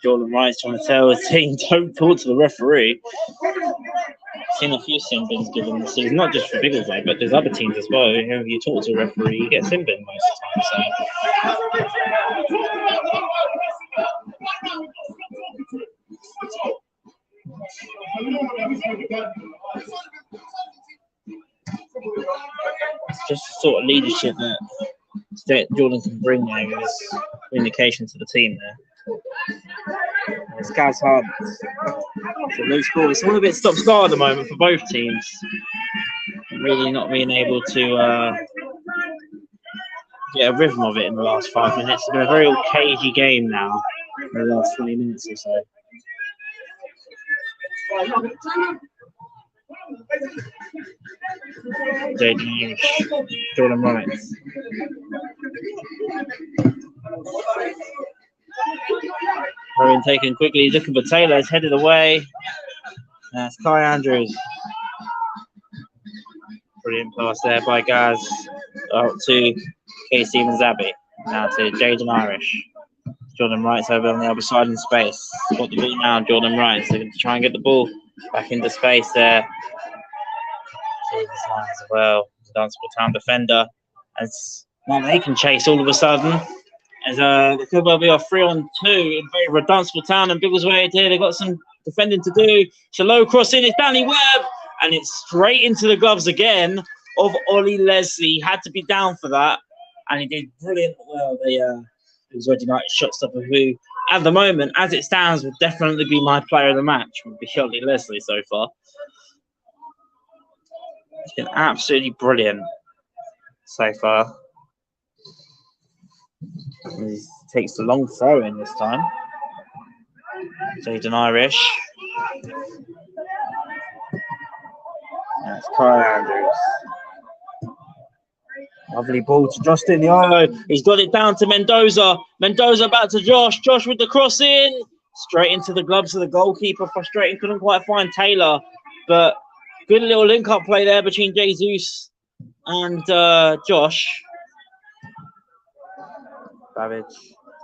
Jordan Wright's trying to tell his team, don't talk to the referee. Seen a few sin bins given this season, not just for Biggleswade, but there's other teams as well. Whenever you talk to a referee, you get sin bin most of the time. It's just the sort of leadership that Jordan can bring there is indication to the team there. It's Gaz Hart. It's a loose ball. It's all a bit stop-start at the moment for both teams. Really not being able to get a rhythm of it in the last 5 minutes. It's been a very cagey game now in the last 20 minutes or so. Jaden Jordan Wright. Owen taken quickly, looking for Taylor, is headed away. That's Kai Andrews. Brilliant pass there by Gaz. Out to K. Stevens Abbey. Now to Jaden Irish. Jordan Wright's over on the other side in space. Got the ball now, Jordan Wright. So going to try and get the ball back into space there. Jesus as well. Dunstable Town defender. As they can chase all of a sudden. As there could well be a 3-on-2 in favour of Dunstable Town and Biggleswade here. They've got some defending to do. It's a low cross in. It's Danny Webb. And it's straight into the gloves again of Ollie Leslie. He had to be down for that. And he did brilliant. Well, the Biggleswade United shot stopper, who at the moment, as it stands, will definitely be my player of the match, would be Ollie Leslie so far. It's been absolutely brilliant so far. He takes the long throw in this time. Jaden Irish. That's Kai Andrews. Lovely ball to Justin Yolo. He's got it down to Mendoza. Mendoza back to Josh. Josh with the cross in. Straight into the gloves of the goalkeeper. Frustrating. Couldn't quite find Taylor. But good little link-up play there between Jesus and Josh. Babbage.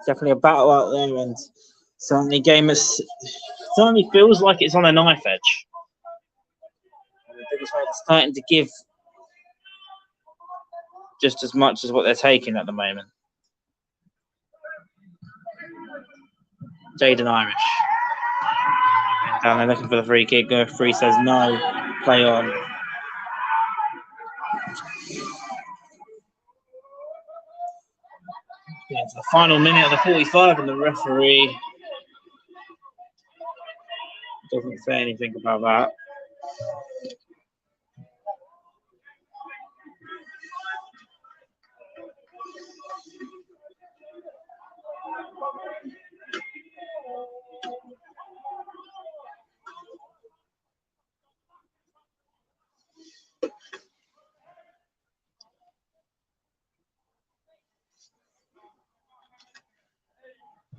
Definitely a battle out there, and certainly game certainly feels like it's on a knife edge. Biggleswade are starting to give just as much as what they're taking at the moment. Jaden Irish. Down there looking for the free kick. Go free, says no. Play on. Into the final minute of the 45, and the referee doesn't say anything about that.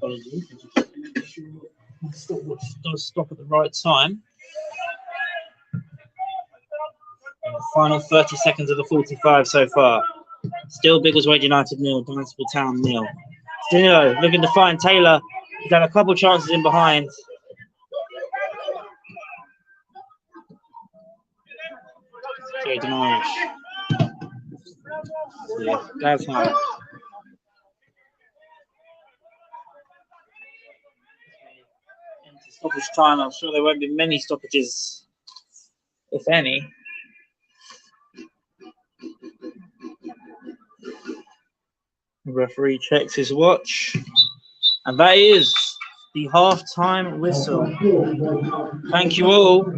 Apologies. Stopwatch does stop at the right time. And the final 30 seconds of the 45 so far. Still Biggleswade United 0, Dunstable Town 0. Still looking to find Taylor. He's had a couple chances in behind. Jaden Irish. Yeah, that's hard. Stoppage time. I'm sure there won't be many stoppages, if any. The referee checks his watch, and that is the half-time whistle. Thank you all.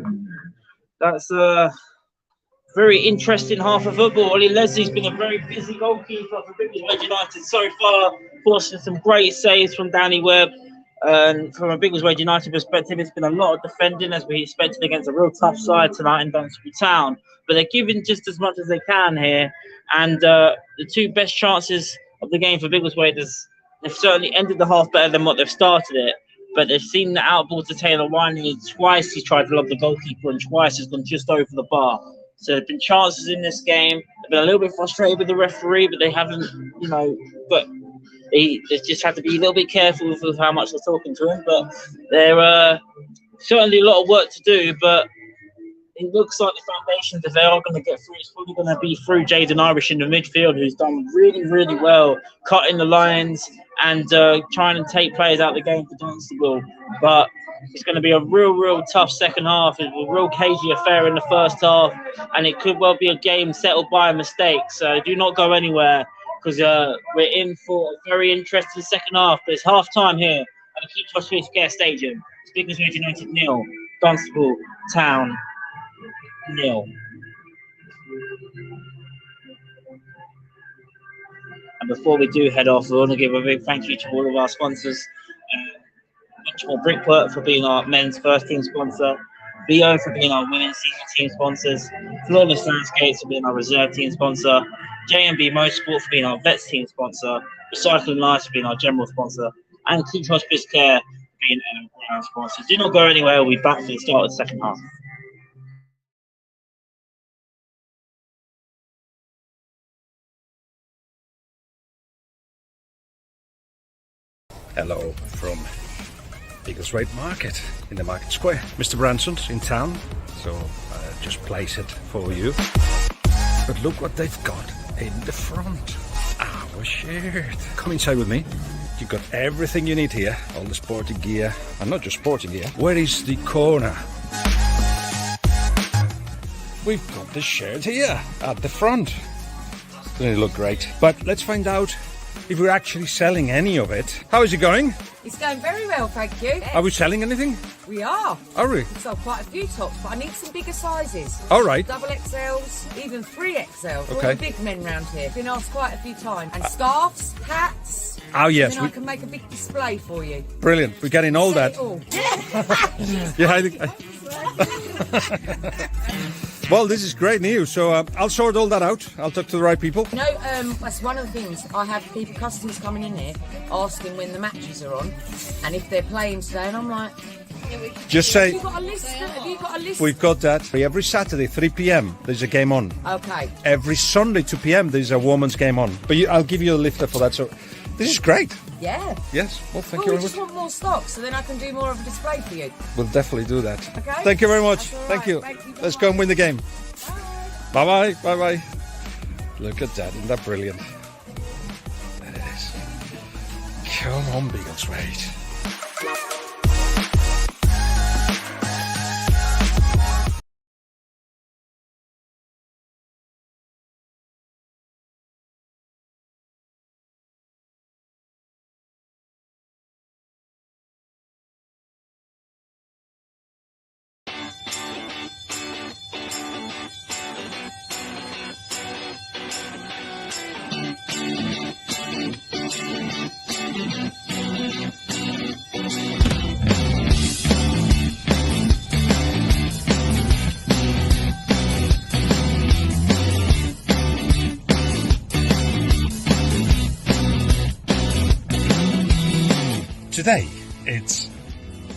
That's a very interesting half of football. Ollie Leslie's been a very busy goalkeeper for Biggleswade United so far, forcing some great saves from Danny Webb. And from a Biggleswade United perspective, it's been a lot of defending, as we expected, against a real tough side tonight in Dunstable Town. But they're giving just as much as they can here. And the two best chances of the game for Biggleswade is they've certainly ended the half better than what they've started it. But they've seen the outball to Taylor Winey. Twice he's tried to lob the goalkeeper, and twice has gone just over the bar. So there have been chances in this game. They've been a little bit frustrated with the referee, but they haven't, but they just have to be a little bit careful with how much they're talking to him. But there are certainly a lot of work to do. But it looks like the foundations, if they are going to get through, it's probably going to be through Jaden Irish in the midfield, who's done really, really well, cutting the lines and trying to take players out of the game for Dunstable. But it's going to be a real tough second half. It's a real cagey affair in the first half, and it could well be a game settled by a mistake. So do not go anywhere, because we're in for a very interesting second half. But it's half time here at the Keech Hospice Stadium. It's Biggleswade United 0, Dunstable Town 0. And before we do head off, we want to give a big thank you to all of our sponsors. Winchmore Brickwork for being our men's first team sponsor, BO for being our women's senior team sponsors, Flawless Landscapes for being our reserve team sponsor, J&B Motorsport for being our vets team sponsor, Recycling Lives for being our general sponsor, and Keech Hospice Care for being our ground sponsor. Do not go anywhere. We'll be back for the start of the second half. Hello from Biggleswade Market in the Market Square. Mr. Branson's in town, so I just place it for you. But look what they've got in the front. Our shirt. Come inside with me. You've got everything you need here. All the sporting gear, and not just sporting gear. Where is the corner? We've got the shirt here at the front. Doesn't it look great? But let's find out if we're actually selling any of it. How is it going? It's going very well, thank you. Are we selling anything? We are. Are we? We've sold quite a few tops, but I need some bigger sizes. All right. Double XLs, even 3XLs. Okay. All the big men round here. Been asked quite a few times. And scarves, hats. Oh, yes. And then I can make a big display for you. Brilliant. We're getting all that. All. Yeah, I think. Well, this is great news. So I'll sort all that out. I'll talk to the right people. You know, that's one of the things. I have people, customers coming in here asking when the matches are on and if they're playing today. And I'm like, Just say have you got a list? Have you got a list? we've got that. Every Saturday, 3 p.m. there's a game on. Okay. Every Sunday, 2 p.m. there's a woman's game on. But I'll give you a lifter for that. So this is great. Yeah. Yes. Well, thank Well, you we very just much. want more stock, so then I can do more of a display for you. We'll definitely do that. Okay. Thank you very much. That's all Thank right. you. Thank you. Let's go and win the game. Bye-bye. Bye-bye. Look at that. Isn't that brilliant? There it is. Come on, Biggleswade. Today, it's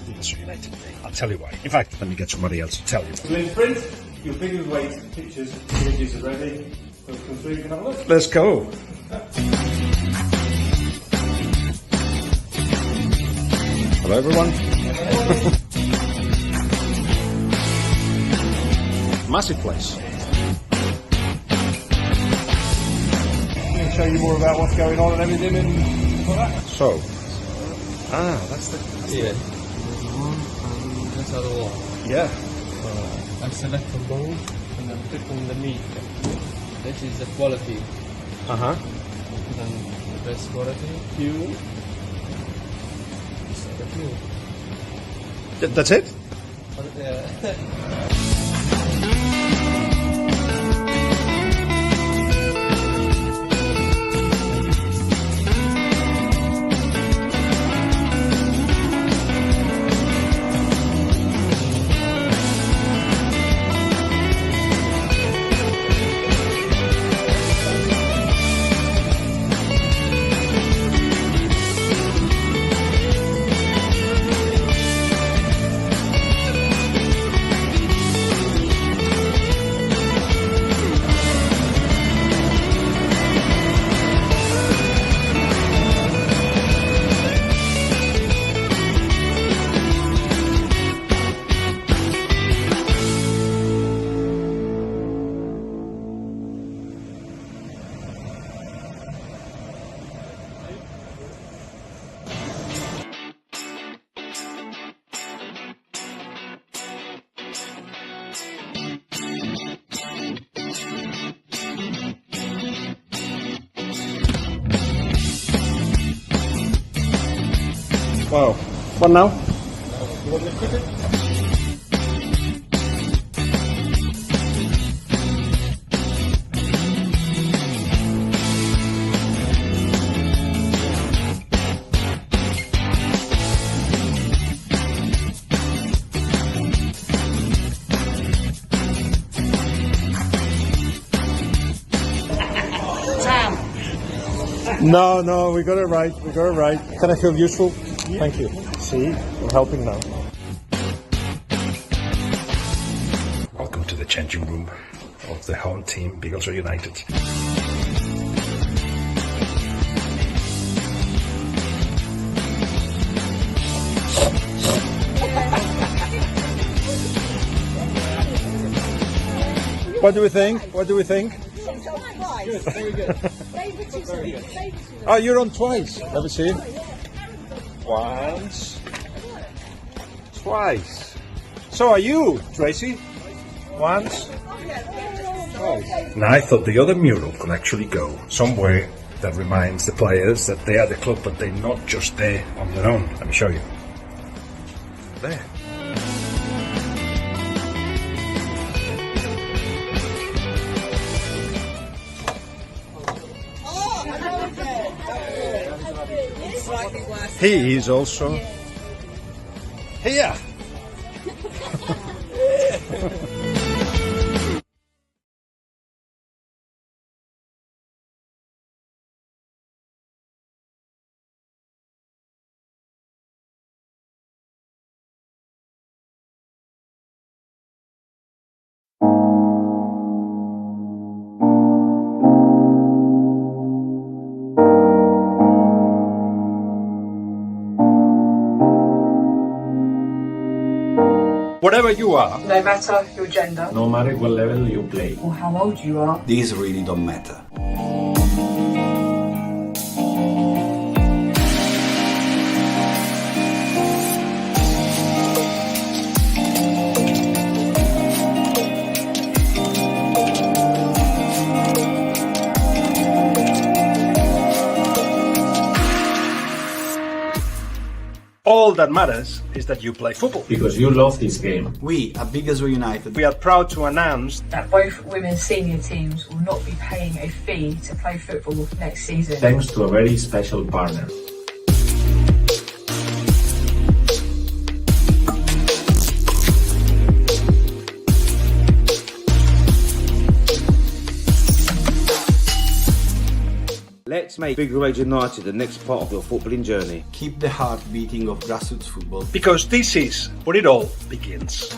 Biggleswade United Day. I'll tell you why. In fact, let me get somebody else to tell you. Blue print, your Biggleswade pictures and images are ready. Let's come through, you can have a look. Let's go. Hello, everyone. Massive place. I'm going to show you more about what's going on and everything and all that. So, that's the. Yeah. That's the other one. Yeah. I select the bone and then click on the meat. This is the quality. Uh-huh. Then the best quality. Fuel. This is the fuel. That's it? Wow. What now? You want the cricket? No, we got it right. We got it right. Can I feel useful? Yeah. Thank you. See, we're helping now. Welcome to the changing room of the home team, Biggleswade United. What do we think? What do we think? Good, very good. Oh, you're on twice. Let me see. Once. Twice. So are you, Tracy? Once. Twice. Now I thought the other mural could actually go somewhere that reminds the players that they are the club, but they're not just there on their own. Let me show you. There. He is also here. Whatever you are, No matter your gender No matter what level you play. or how old you are, These really don't matter. all that matters is that you play football. Because you love this game. We at Biggleswade United, We are proud to announce that both women's senior teams will not be paying a fee to play football next season. Thanks to a very special partner. Let's make Biggleswade United the next part of your footballing journey. keep the heart beating of grassroots football. because this is where it all begins.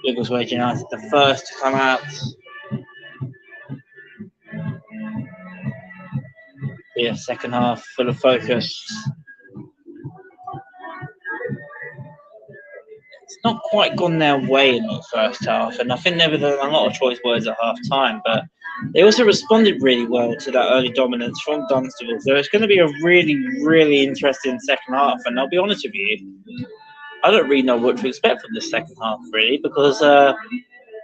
Biggleswade United, the first to come out. Yeah, second half full of focus. It's not quite gone their way in the first half, and I think there were a lot of choice words at half time, but they also responded really well to that early dominance from Dunstable. So it's going to be a really, really interesting second half, and I'll be honest with you, I don't really know what to expect from the second half, really, because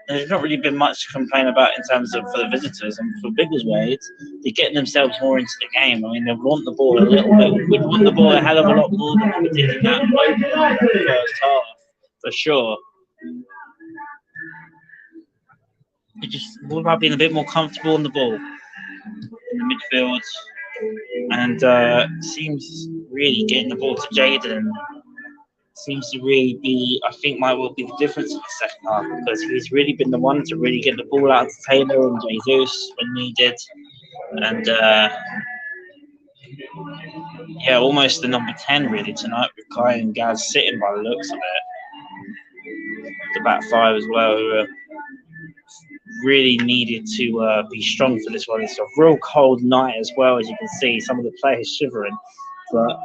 there's not really been much to complain about in terms of for the visitors, and for Biggleswade, they're getting themselves more into the game. I mean, they want the ball a little bit. We'd want the ball a hell of a lot more than we did in that first half, for sure. It's just all about being a bit more comfortable on the ball in the midfield, and seems really getting the ball to Jaden. Seems to really be, I think, might well be the difference in the second half, because he's really been the one to really get the ball out to Taylor and Jesus when needed. And yeah, almost the number 10 really tonight, with Kai and Gaz sitting by the looks of it. The back five as well, who really needed to be strong for this one. It's a real cold night as well, as you can see. Some of the players shivering, but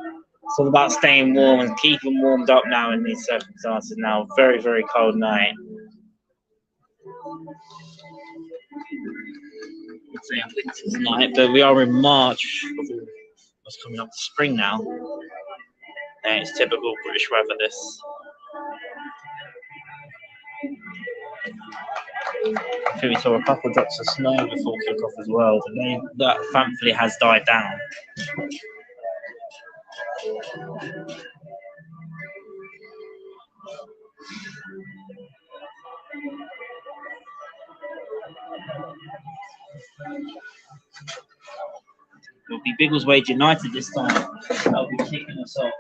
it's all about staying warm and keeping warmed up now in these circumstances. Now, very, very cold night. I'd say a winter's night, but we are in March. What's coming up to spring now? And it's typical British weather, this. I think we saw a couple of drops of snow before kick-off as well, but that thankfully has died down. It'll be Biggleswade United this time. That'll be kicking us off.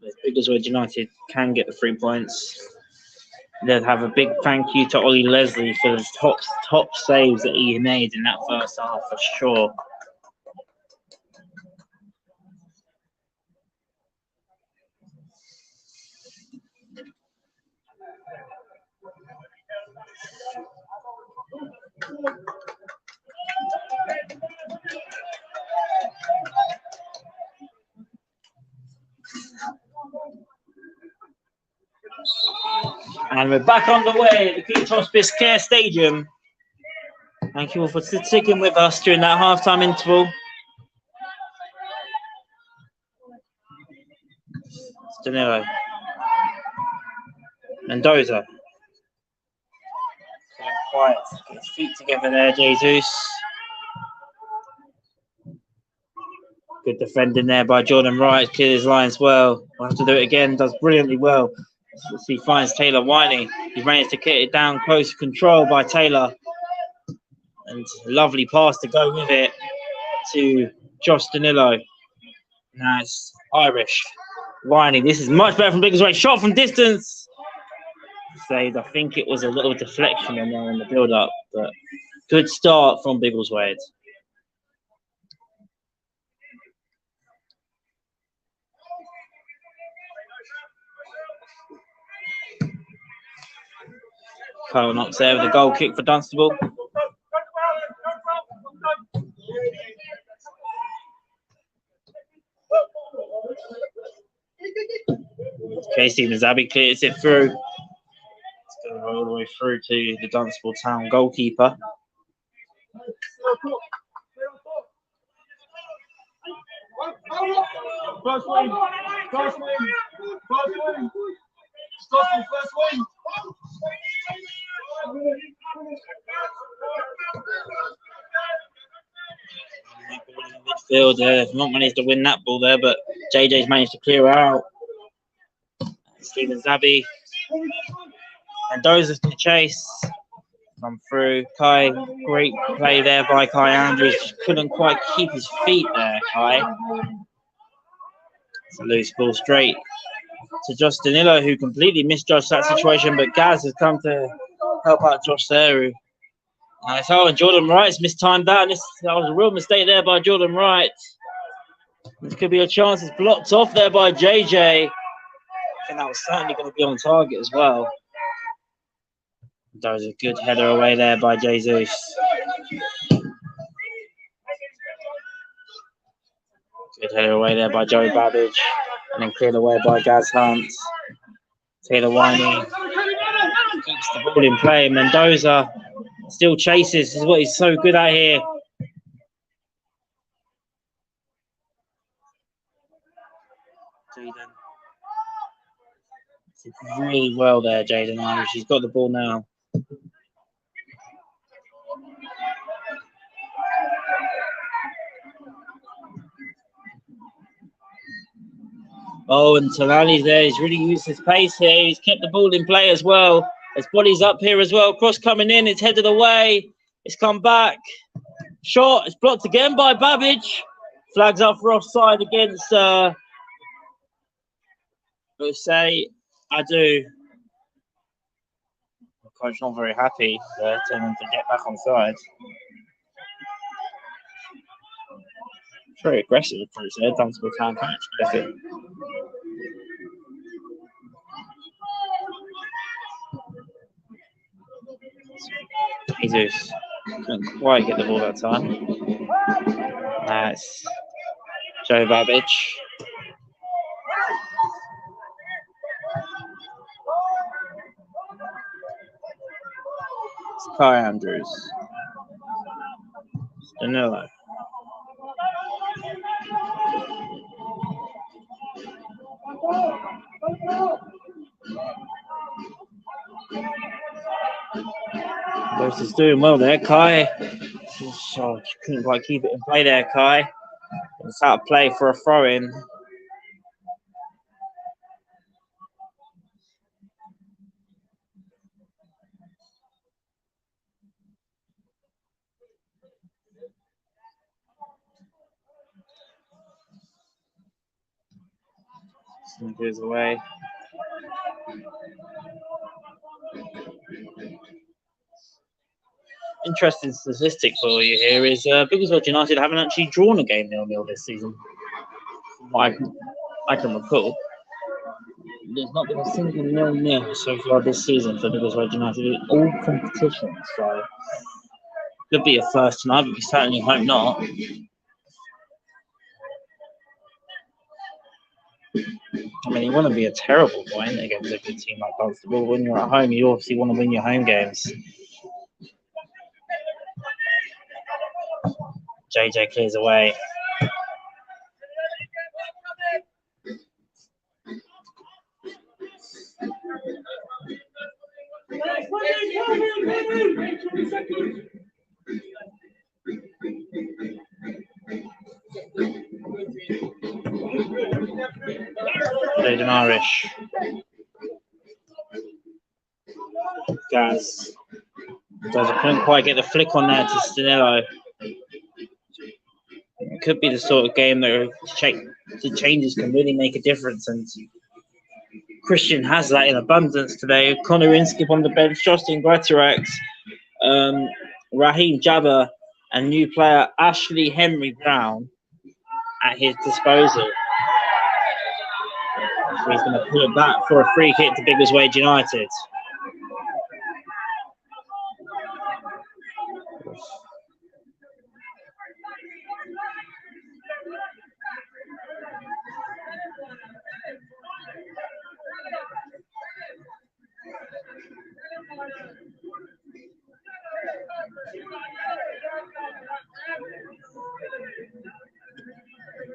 If Biggleswade United can get the 3 points, they'll have a big thank you to Ollie Leslie for the top saves that he made in that first half for sure. And we're back on the way at the Keech Hospice Care Stadium. Thank you all for sticking with us during that halftime interval. Danilo. Mendoza. Quiet. Get his feet together there, Jesus. Good defending there by Jordan Wright. Cleared his lines well. We'll have to do it again. Does brilliantly well. He finds Taylor Winey. He's managed to get it down close control by Taylor. And a lovely pass to go with it to Josh Danilo. Now it's Irish. Winey. This is much better from Biggleswade. Shot from distance. Saved. I think it was a little deflection in there in the build-up, but good start from Biggleswade. Kyle Knox there with a goal kick for Dunstable. Casey Mazabi clears it through. It's going to go all the way through to the Dunstable Town goalkeeper. First wing. First wing. First wing. Stop the first wing. Midfield there. Not managed to win that ball there, but JJ's managed to clear out. Stephen Zabi. And Dozer's to chase. Come through. Kai, great play there by Kai Andrews. Just couldn't quite keep his feet there, Kai. It's a loose ball straight to Josh Danilo, who completely misjudged that situation, but Gaz has come to help out Josh there. Nice. Oh, and Jordan Wright's mistimed that. That was a real mistake there by Jordan Wright. This could be a chance. It's blocked off there by JJ. I think that was certainly going to be on target as well. That was a good header away there by Jesus. Good header away there by Joey Babbage. And then cleared away by Gaz Hunt. Taylor Winey keeps the ball in play. Mendoza still chases. This is what he's so good at here. Jaden. Did really well there, Jaden Irish. He's got the ball now. Oh, and Talani's there. He's really used his pace here. He's kept the ball in play as well. His body's up here as well. Cross coming in. It's headed away. It's come back. Shot. It's blocked again by Babbage. Flags up for offside against let's say I do. The coach not very happy there, telling him to get back on side. Very aggressive approach there. Dunstable Town can't actually get it. Jesus couldn't quite get the ball that time. That's Joe Babbage. It's Kai Andrews. Danilo. Both is doing well there, Kai. Oh, couldn't quite keep it in play there, Kai. It's out of play for a throw-in. Goes away. Interesting statistic for you here is Biggleswade United haven't actually drawn a game 0-0 this season. From what I can recall. There's not been a single 0-0 so far this season for Biggleswade United in all competitions. So could be a first tonight, but we certainly hope not. I mean, you want to be a terrible point against a good team like Dunstable. When you're at home, you obviously want to win your home games. JJ clears away. Jaden Irish. Gaz. Couldn't quite get the flick on there to Stanillo. It could be the sort of game that the changes can really make a difference, and Christian has that in abundance today. Connor Inskip on the bench, Justin Gretterax, Raheem Jabba, and new player Ashley Henry Brown at his disposal. So he's going to pull it back for a free kick to Biggleswade United.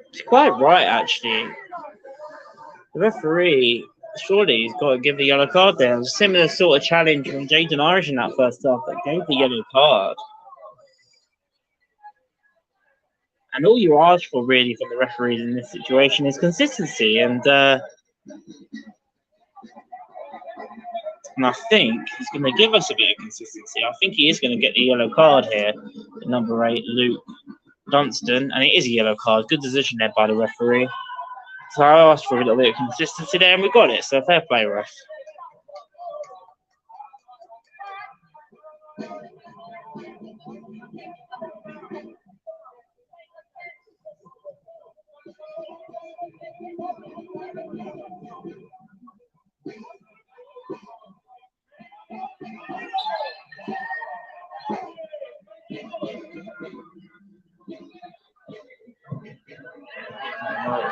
It's quite right, actually. The referee, surely he's got to give the yellow card there. It was a similar sort of challenge from Jaden Irish in that first half that gave the yellow card. And all you ask for, really, from the referees in this situation is consistency. And I think he's going to give us a bit of consistency. I think he is going to get the yellow card here. Number 8, Luke Dunstan. And it is a yellow card. Good decision there by the referee. So I asked for a little bit of consistency there, and we got it. So fair play, ref.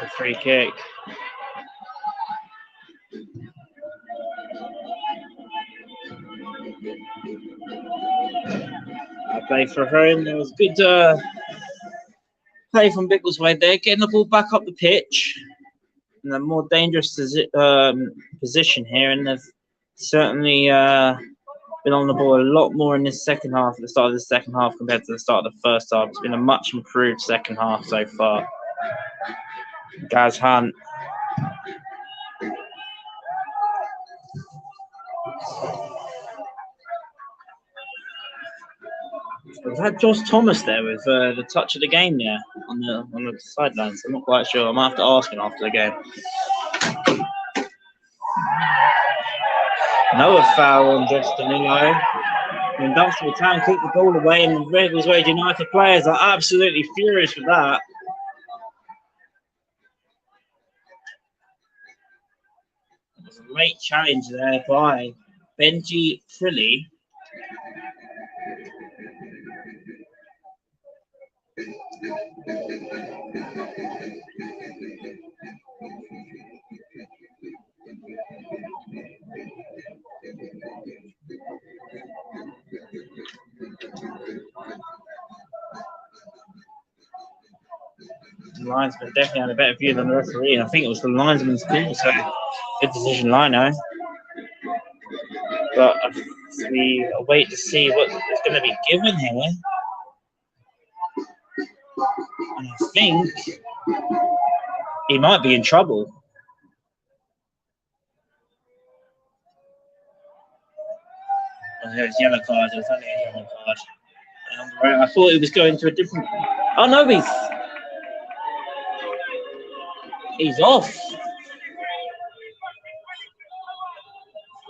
The free kick. I played for home. There was good play from Biggleswade there, getting the ball back up the pitch in a more dangerous position here, and they've certainly been on the ball a lot more in this second half, at the start of the second half compared to the start of the first half. It's been a much improved second half so far. Gaz Hunt. We've had Josh Thomas there with the touch of the game there on the sidelines. I'm not quite sure. I might have to ask him after the game. Another foul on Josh Danilo. When Dunstable Town kick the ball away, and Biggleswade United players are absolutely furious with that. There's a late challenge there by Benji Trilly. The linesman definitely had a better view than the referee, and I think it was the linesman's call, so good decision, Lino. But we wait to see what is going to be given here. And I think he might be in trouble. Oh, there's yellow card. There's only a yellow card. I thought he was going to a different. Oh no, he's off.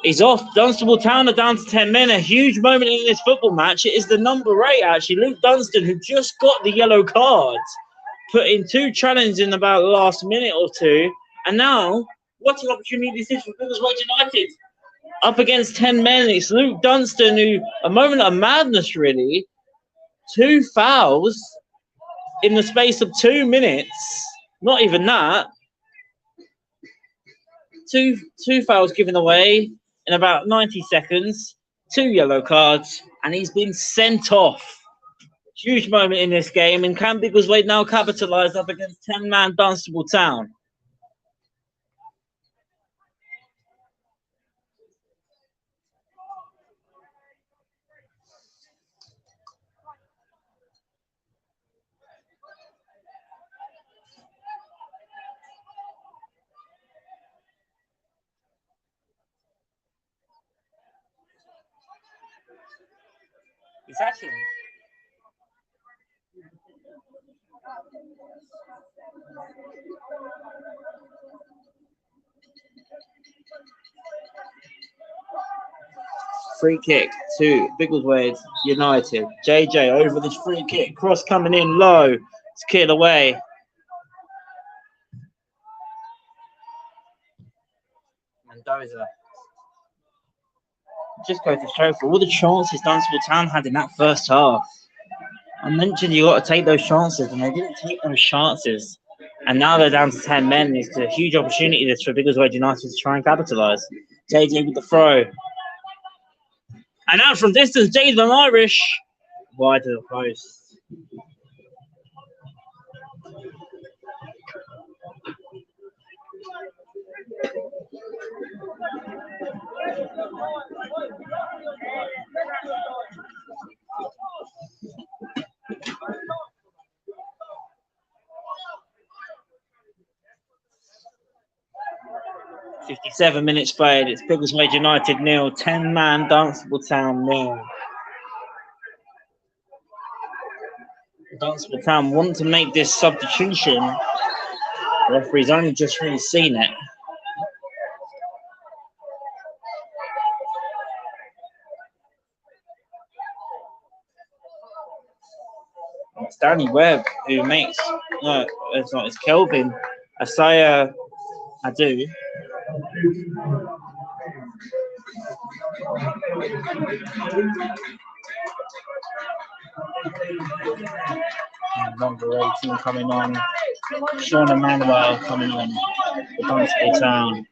He's off. Dunstable Town are down to 10 men. A huge moment in this football match. It is the number 8, actually, Luke Dunstan, who just got the yellow card, put in 2 challenges in about the last minute or two. And now, what an opportunity this is for Biggleswade United. Up against 10 men, it's Luke Dunstan, who, a moment of madness, really. 2 fouls in the space of 2 minutes. Not even that. Two fouls given away in about 90 seconds, 2 yellow cards, and he's been sent off. Huge moment in this game, and can Biggleswade now capitalise up against 10-man Dunstable Town? It's actually... Free kick to Biggleswade United. JJ over this free kick. Cross coming in low. It's cleared away. Mendoza. Just goes to show for all the chances Dunstable Town had in that first half. I mentioned you got to take those chances, and they didn't take those chances. And now they're down to 10 men. It's a huge opportunity this for Biggleswade United to try and capitalise. JJ with the throw. And out from distance, Jadon Irish. Wide to the post. "57 minutes played. It's Biggleswade United 0, 10-man Dunstable Town 0. Dunstable Town want to make this substitution The referee's only just really seen it. It's Danny Webb who makes, no, it's not, it's Kelvin Asaya Adu. Number 18 coming on. Sean Emmanuel coming on for Dunstable Town.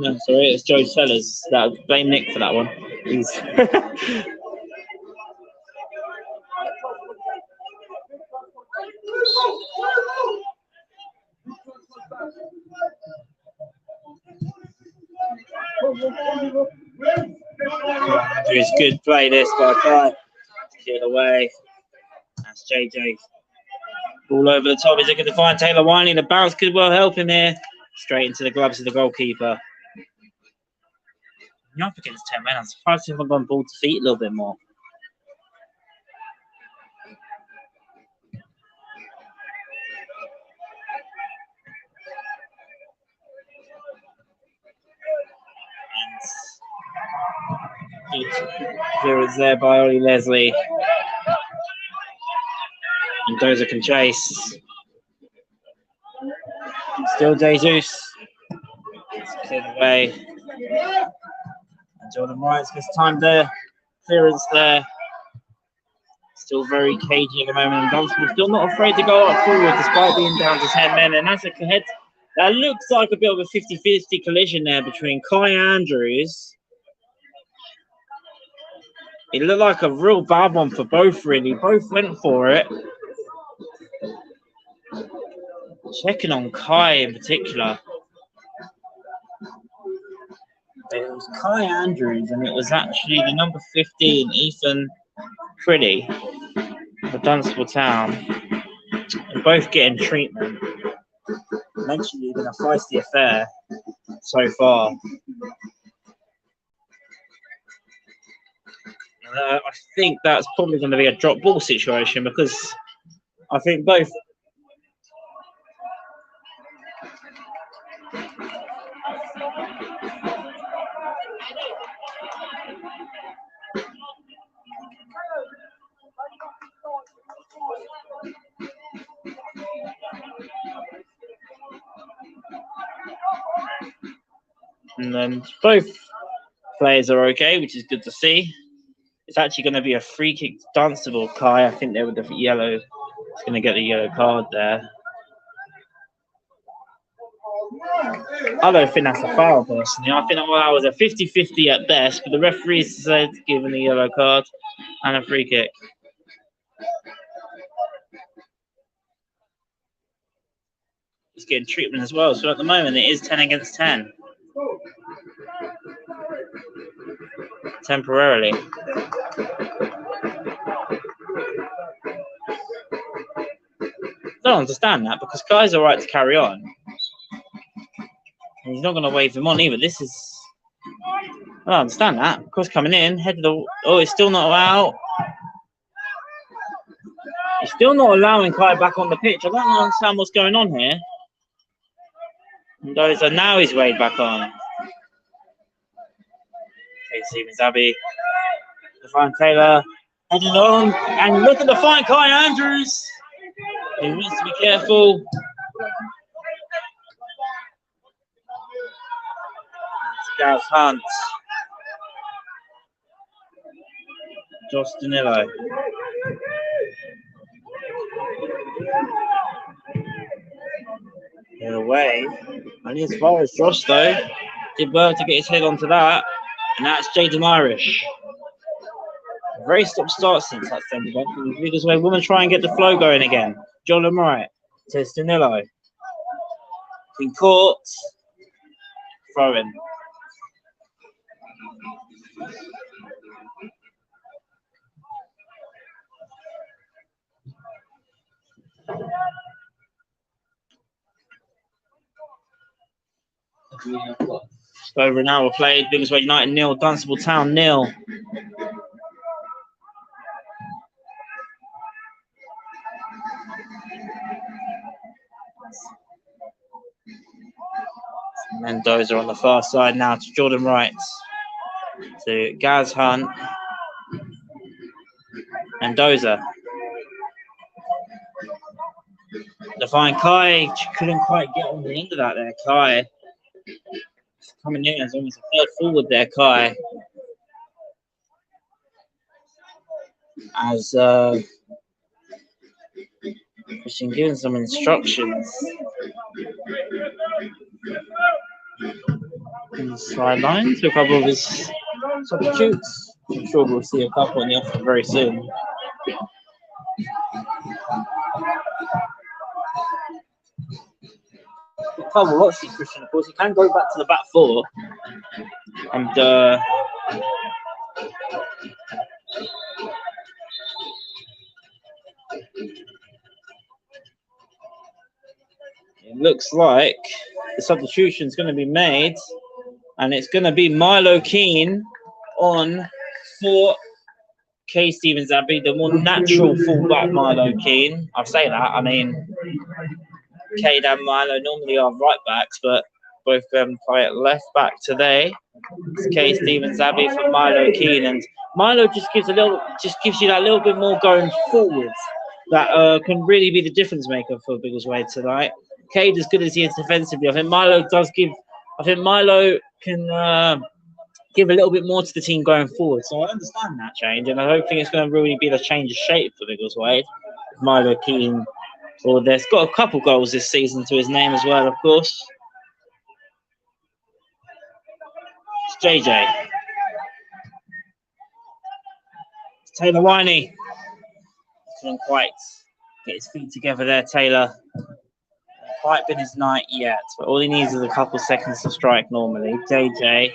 No, sorry, it's Joe Sellers. Blame Nick for that one. He's it's good play this by Kai. Get away. That's JJ. All over the top. Is it going to find Taylor Wiley? The bounce could well help him here. Straight into the gloves of the goalkeeper. You're up against 10 men. I'm surprised if I've gone ball to feet a little bit more. Clearance there by Ollie Leslie. And Dozer can chase. Still Jesus. It's cleared away. And Jordan Wright's missed time there. Clearance there. Still very cagey at the moment. And Dunstable still not afraid to go up forward despite being down to 10 men. And that's a head. That looks like a bit of a 50-50 collision there between Kai Andrews. It looked like a real bad one for both, really. Both went for it. Checking on Kai in particular. It was Kai Andrews, and it was actually the number 15, Ethan Pretty, for Dunstable Town. And both getting treatment. Mentioned it's been a feisty affair so far. I think that's probably going to be a drop ball situation because I think both. And then both players are okay, which is good to see. It's actually going to be a free kick to Dunstable. Kai, I think they were the yellow. It's going to get the yellow card there. I don't think that's a foul, personally. I think that was a 50-50 at best, but the referee said given a yellow card and a free kick. He's getting treatment as well. So at the moment, it is 10 against 10. Temporarily. I don't understand that because Kai's all right to carry on. And he's not going to wave him on either. This is. I don't understand that. Of course, coming in, head to the. Oh, it's still not out. He's still not allowing Kai back on the pitch. I don't understand what's going on here. And those are now he's waved back on. Okay, Stevens Abbey. Define Taylor. Heading on. And look at the fine Kai Andrews. He needs to be careful. Gareth Hunt. Josh Danilo. Get away. Only as far as Josh, though. Did well to get his head onto that. And that's Jaden Irish. A very stop-start since that centre back. Biggleswade women try and get the flow going again. John Lamright to Danilo. Been caught. Throw-in. Over an hour played. Biggleswade United 0, Dunstable Town 0. Mendoza on the far side now to Jordan Wright. To Gaz Hunt. Mendoza. Define Kai. Couldn't quite get on the end of that there, Kai. Coming in as almost a third forward there, Kai. As Christian giving some instructions on the sideline to a couple of his substitutes. I'm sure we'll see a couple in the offer very soon. Carl Watson, Christian, of course, he can go back to the back four. And it looks like the substitution is going to be made, and it's going to be Milo Keane on for K. Stevens Abbey, the more natural fullback Milo Keane. I'll say that. I mean, Cade and Milo normally are right backs, but both of them play at left back today. It's K. Stevens Abbey for Milo Keane, and Milo just gives you that little bit more going forward that can really be the difference maker for Biggleswade tonight. Cade, as good as he is defensively, I think Milo can give a little bit more to the team going forward. So I understand that change, and I don't think it's going to really be the change of shape for Biggleswade. Milo Keane, or there's got a couple goals this season to his name as well, of course. It's JJ. It's Taylor Winey. Couldn't quite get his feet together there, Taylor. Quite been his night yet, but all he needs is a couple seconds to strike normally. JJ.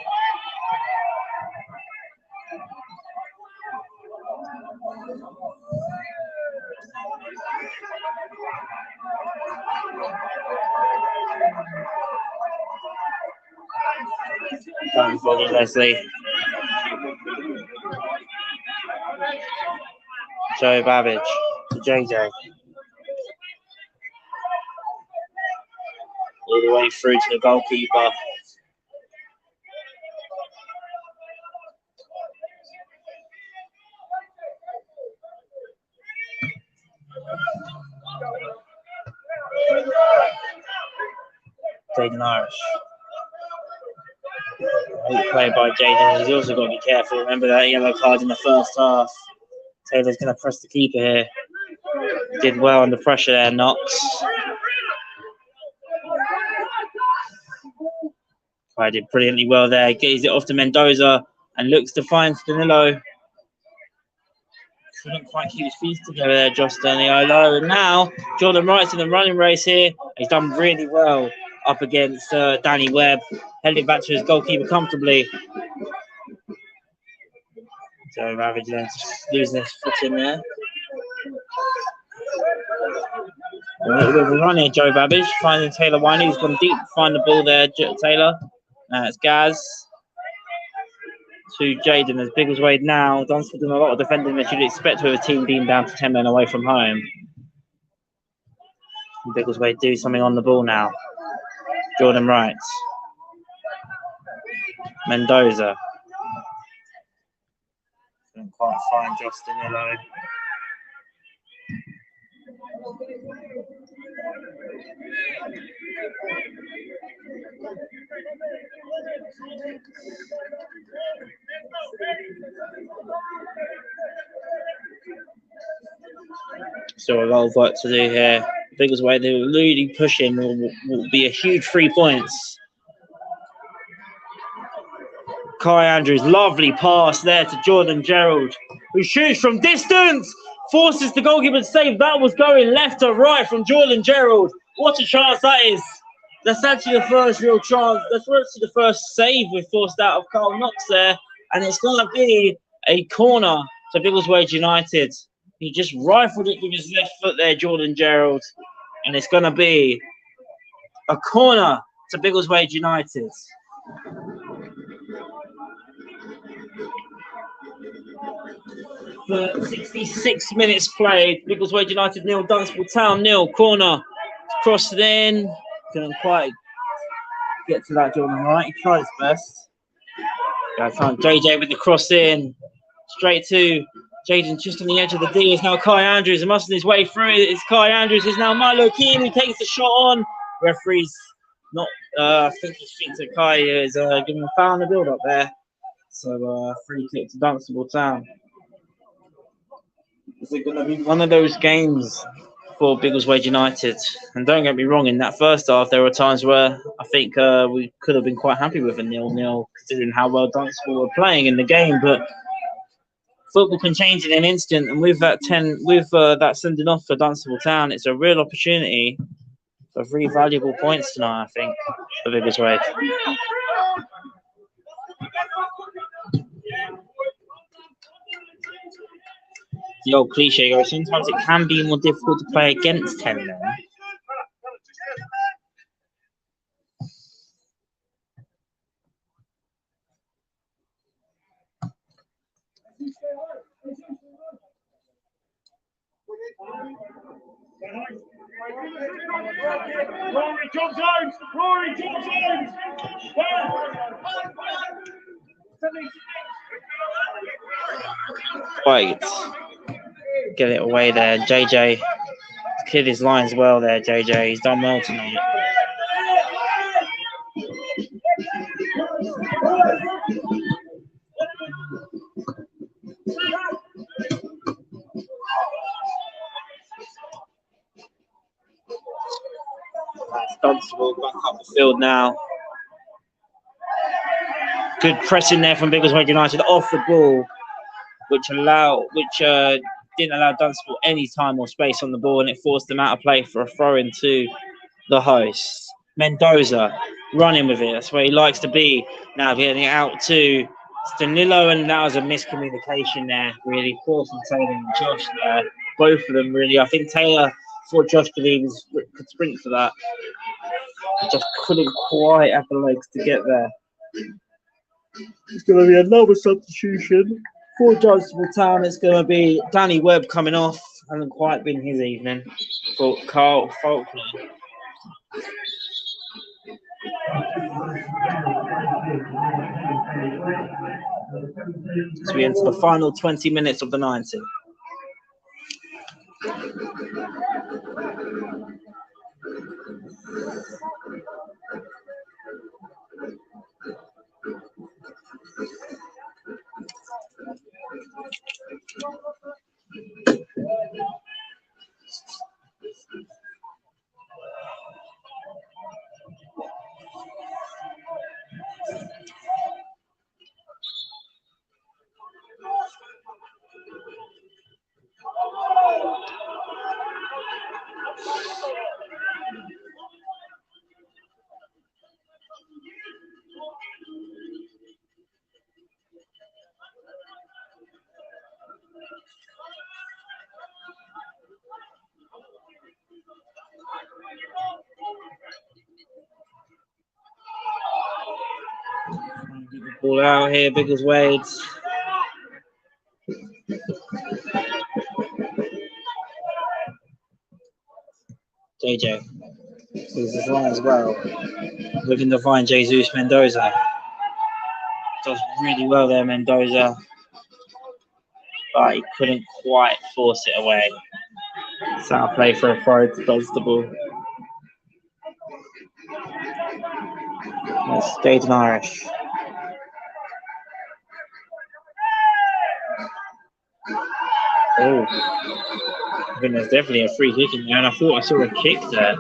Going forward, Leslie. Joe Babbage to JJ. All the way through to the goalkeeper. Jaden Irish. Great play by Jaden. He's also got to be careful. Remember that yellow card in the first half. Taylor's going to press the keeper here. Did well under pressure there, Knox. I did brilliantly well there. Gets it off to Mendoza and looks to find Stanillo. Couldn't quite keep his feet together there, Josh Stanillo. And now Jordan Wright's in the running race here. He's done really well up against Danny Webb. Held it back to his goalkeeper comfortably. So Ravage then losing his foot in there. A little bit of a run here, Joe Babbage, finding Taylor Winey, who's gone deep to find the ball there, Taylor. It's Gaz to Jaden as Biggleswade now. Dunstable doing a lot of defending that you'd expect with a team being down to 10 men away from home. And Biggleswade do something on the ball now. Jordan Wright. Mendoza. Couldn't quite find Justin Illo. So a lot of work to do here. Biggleswade, the really pushing will be a huge 3 points. Kai Andrews, lovely pass there to Jordan Gerald, who shoots from distance, forces the goalkeeper to save. That was going left to right from Jordan Gerald. What a chance that is. That's actually the first real chance. That's actually the first save we've forced out of Carl Knox there. And it's going to be a corner to Biggleswade United. He just rifled it with his left foot there, Jordan Gerald. And it's going to be a corner to Biggleswade United. For 66 minutes played, Biggleswade United 0, Dunstable Town 0. Corner crossed it in. Couldn't quite get to that Jordan right. He tried his best. JJ with the cross in. Straight to Jaden just on the edge of the D is now Kai Andrews. And muscling his way through it. It's Kai Andrews. It's now Milo Keane who takes the shot on. Referee's not, I think he thinks that Kai is giving a foul in the build up there. So free kick to Dunstable Town. Is it going to be one of those games for Biggleswade United? And don't get me wrong, in that first half, there were times where I think we could have been quite happy with a 0-0, considering how well Dunstable were playing in the game. But football can change in an instant, and with that that sending off for Dunstable Town, it's a real opportunity for 3 valuable points tonight, I think, for Biggleswade. The old cliche goes, sometimes it can be more difficult to play against 10 men. Rory, jump zones! Rory, jump zones! Right. Get it away there. JJ cleared his lines well there, JJ. He's done well tonight. That's Dunstable back up the field now. Good pressing there from Biggleswade United off the ball, which didn't allow Dunstable any time or space on the ball, and it forced them out of play for a throw into the hosts. Mendoza running with it. That's where he likes to be. Now getting it out to Danilo, and that was a miscommunication there, really. Poor from Taylor and Josh there. Both of them, really. I think Taylor thought Josh could sprint for that. Just couldn't quite have the legs to get there. It's going to be another substitution for Dunstable Town. It's going to be Danny Webb coming off. Hasn't quite been his evening for Carl Faulkner. So we enter the final 20 minutes of the 90. Ball out here, Biggleswade. JJ sees his line as well. Looking to find Jesus Mendoza. Does really well there, Mendoza. But he couldn't quite force it away. So I'll play for a throw to Dunstable. That's Jaden Irish. Oh, I think there's definitely a free kick in there, and I thought I saw a kick there.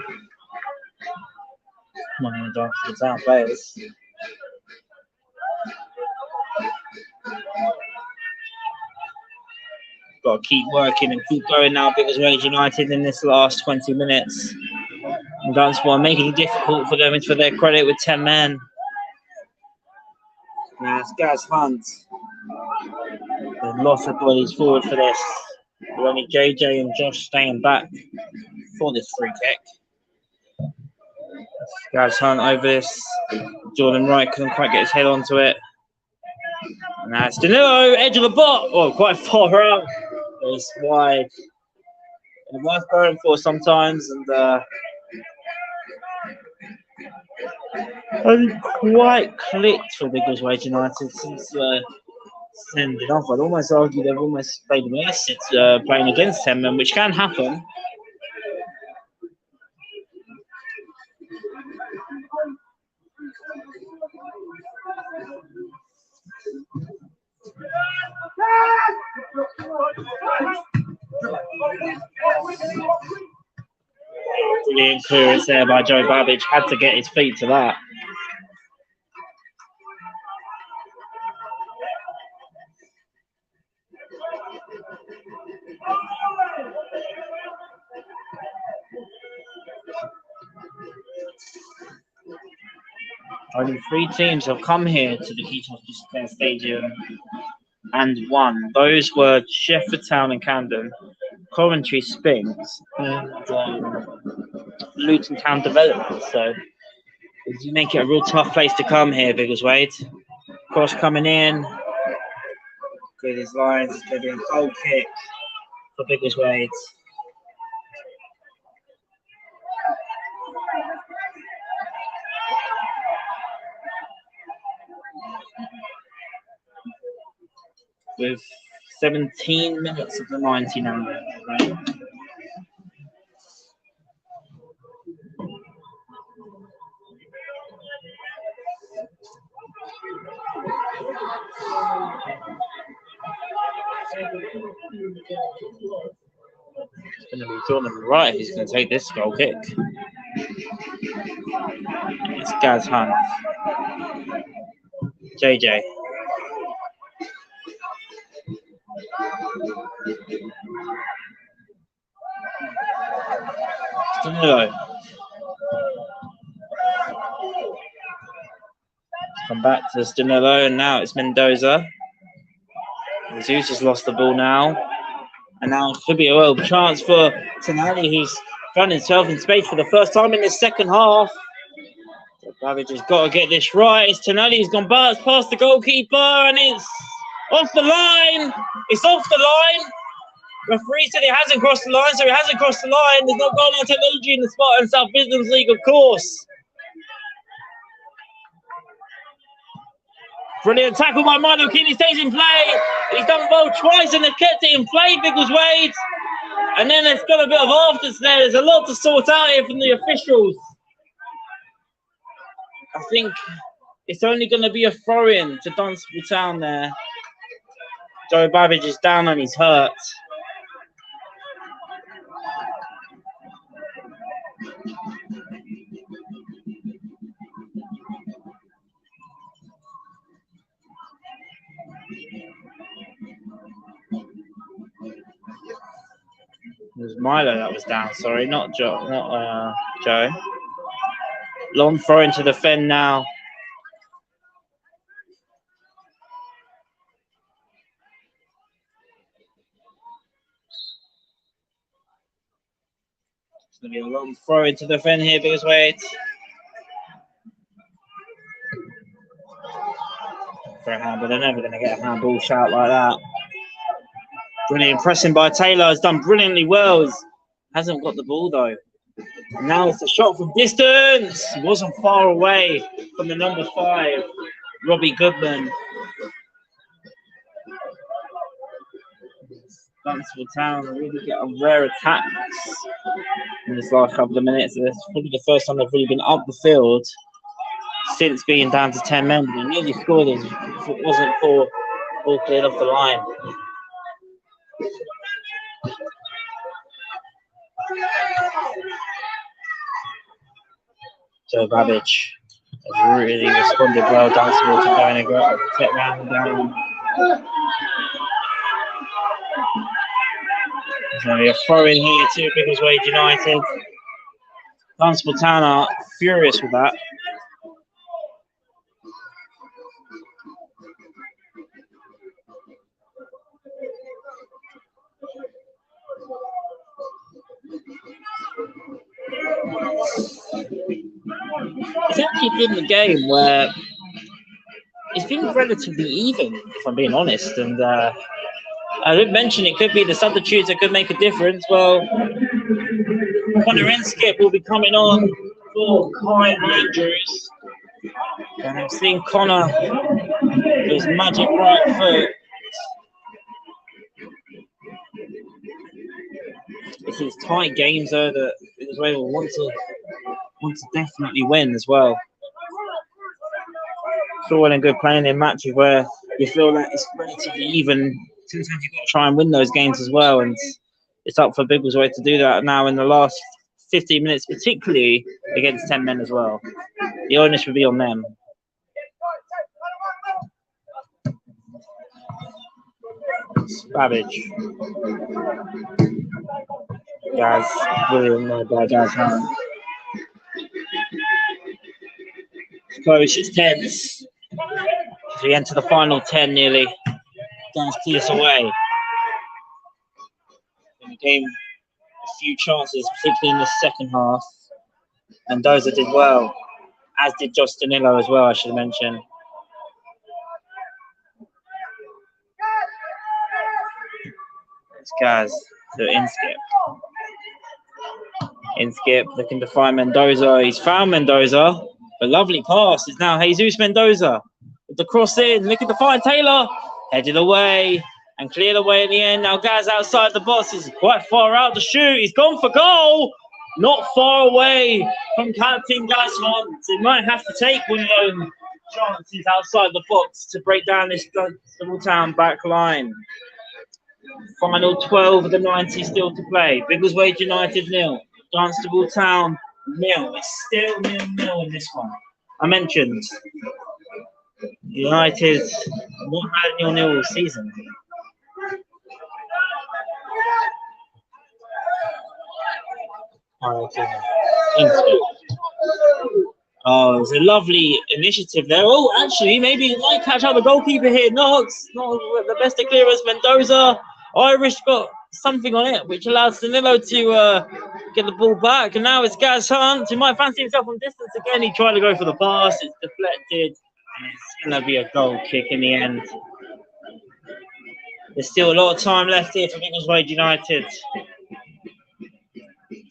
One of the Dunstable Town players. Got to keep working and keep going now, Biggleswade United in this last 20 minutes. And Dunstable making it difficult for them, it's for their credit, with 10 men. Now it's Gaz Hunt. There's lots of bodies forward for this. With only JJ and Josh staying back for this free kick. Gaz Hunt over this. Jordan Wright couldn't quite get his head onto it. And that's Danilo, edge of the box. Oh, quite far out. It's wide. And worth going for sometimes. And Hasn't quite clicked for Biggleswade United since sending off. I'd almost argue they've almost played worse since playing against 10 men, which can happen. Brilliant clearance there by Joe Babbage. Had to get his feet to that. Only 3 teams have come here to the Keech Hospice Stadium and won. Those were Sheffield Town and Camden, Coventry Spinks, and Luton Town Development. So you make it a real tough place to come here, Biggleswade. Cross coming in. Good as lines. It's going to be a goal kick for Biggleswade. With 17 minutes of the 90 now. Right? It's going to be Jordan Wright who's going to take this goal kick. It's Gaz Hunt. JJ. Danilo. Come back to Danilo, and now it's Mendoza. Zeus has lost the ball now. And now it could be a real chance for Tonali, who's found himself in space for the first time in the second half. Babbage has got to get this right. It's Tonali who's gone past the goalkeeper, and it's off the line. It's off the line. Referee said it hasn't crossed the line, so it hasn't crossed the line. There's no goal line technology in the Spartan South Midlands League, of course. Brilliant tackle by Milo Keane. He stays in play. He's done well twice and they've kept it in play, Biggleswade. And then there's got a bit of afters there. There's a lot to sort out here from the officials. I think it's only going to be a throw-in to Dunstable Town there. Joe Babbage is down and he's hurt. It was Milo that was down, sorry, not Joe. Joe. Long throw into the Fen now. It's going to be a long throw into the Fen here, Biggleswade. For a handball, they're never going to get a handball shout like that. Brilliant pressing by Taylor. Has done brilliantly well. Hasn't got the ball though. And now it's a shot from distance. He wasn't far away from the number 5, Robbie Goodman. Dunstable Town really get a rare attacks in this last couple of minutes. It's probably the first time they've really been up the field since being down to 10 men. But they nearly scored if it wasn't for all cleared off the line. Joe Babbage has really responded well. Dunstable to going and go get round down. There's going to be a throw in here to Biggleswade United. Dunstable Town are furious with that. It's actually been the game where it's been relatively even, if I'm being honest. And I did mention it could be the substitutes that could make a difference. Well, Connor Enskip will be coming on for Kai Andrews. And I'm seeing Connor with his magic right foot. This is tight games though that Biggleswade will want to definitely win as well. It's all well and good playing in matches where you feel that it's relatively even. Sometimes you've got to try and win those games as well, and it's up for Biggleswade to do that now in the last 15 minutes, particularly against 10 men as well. The onus would be on them. Savage. Guys, brilliant made by Gaz Hunt. It's close, it's tense. As we enter the final 10 nearly. Gaz clears away. In the game, a few chances, particularly in the second half. And Dozer did well, as did Josh Danilo as well, I should mention. It's Gaz to Inskip. Inskip looking to find Mendoza. He's found Mendoza. A lovely pass is now Jesus Mendoza. With the cross in, looking to find Taylor. Headed away and cleared away in the end. Now Gaz outside the box. He's quite far out to shoot. He's gone for goal. Not far away from Captain Gaz Hunt. He might have to take one of those chances outside the box to break down this Dunstable Town back line. Final 12 of the 90 still to play. Biggleswade United 0. Dunstable Town 0. It's still 0-0 in this one. I mentioned United not had 0-0 all season. Oh, it's a lovely initiative there. Oh, actually, maybe he might catch out the goalkeeper here. Not the best of clearance. Mendoza, Irish got something on it, which allows Danilo to get the ball back. And now it's Gaz Hunt, who might fancy himself from distance again. He tried to go for the pass. It's deflected. And it's going to be a goal kick in the end. There's still a lot of time left here for Biggleswade United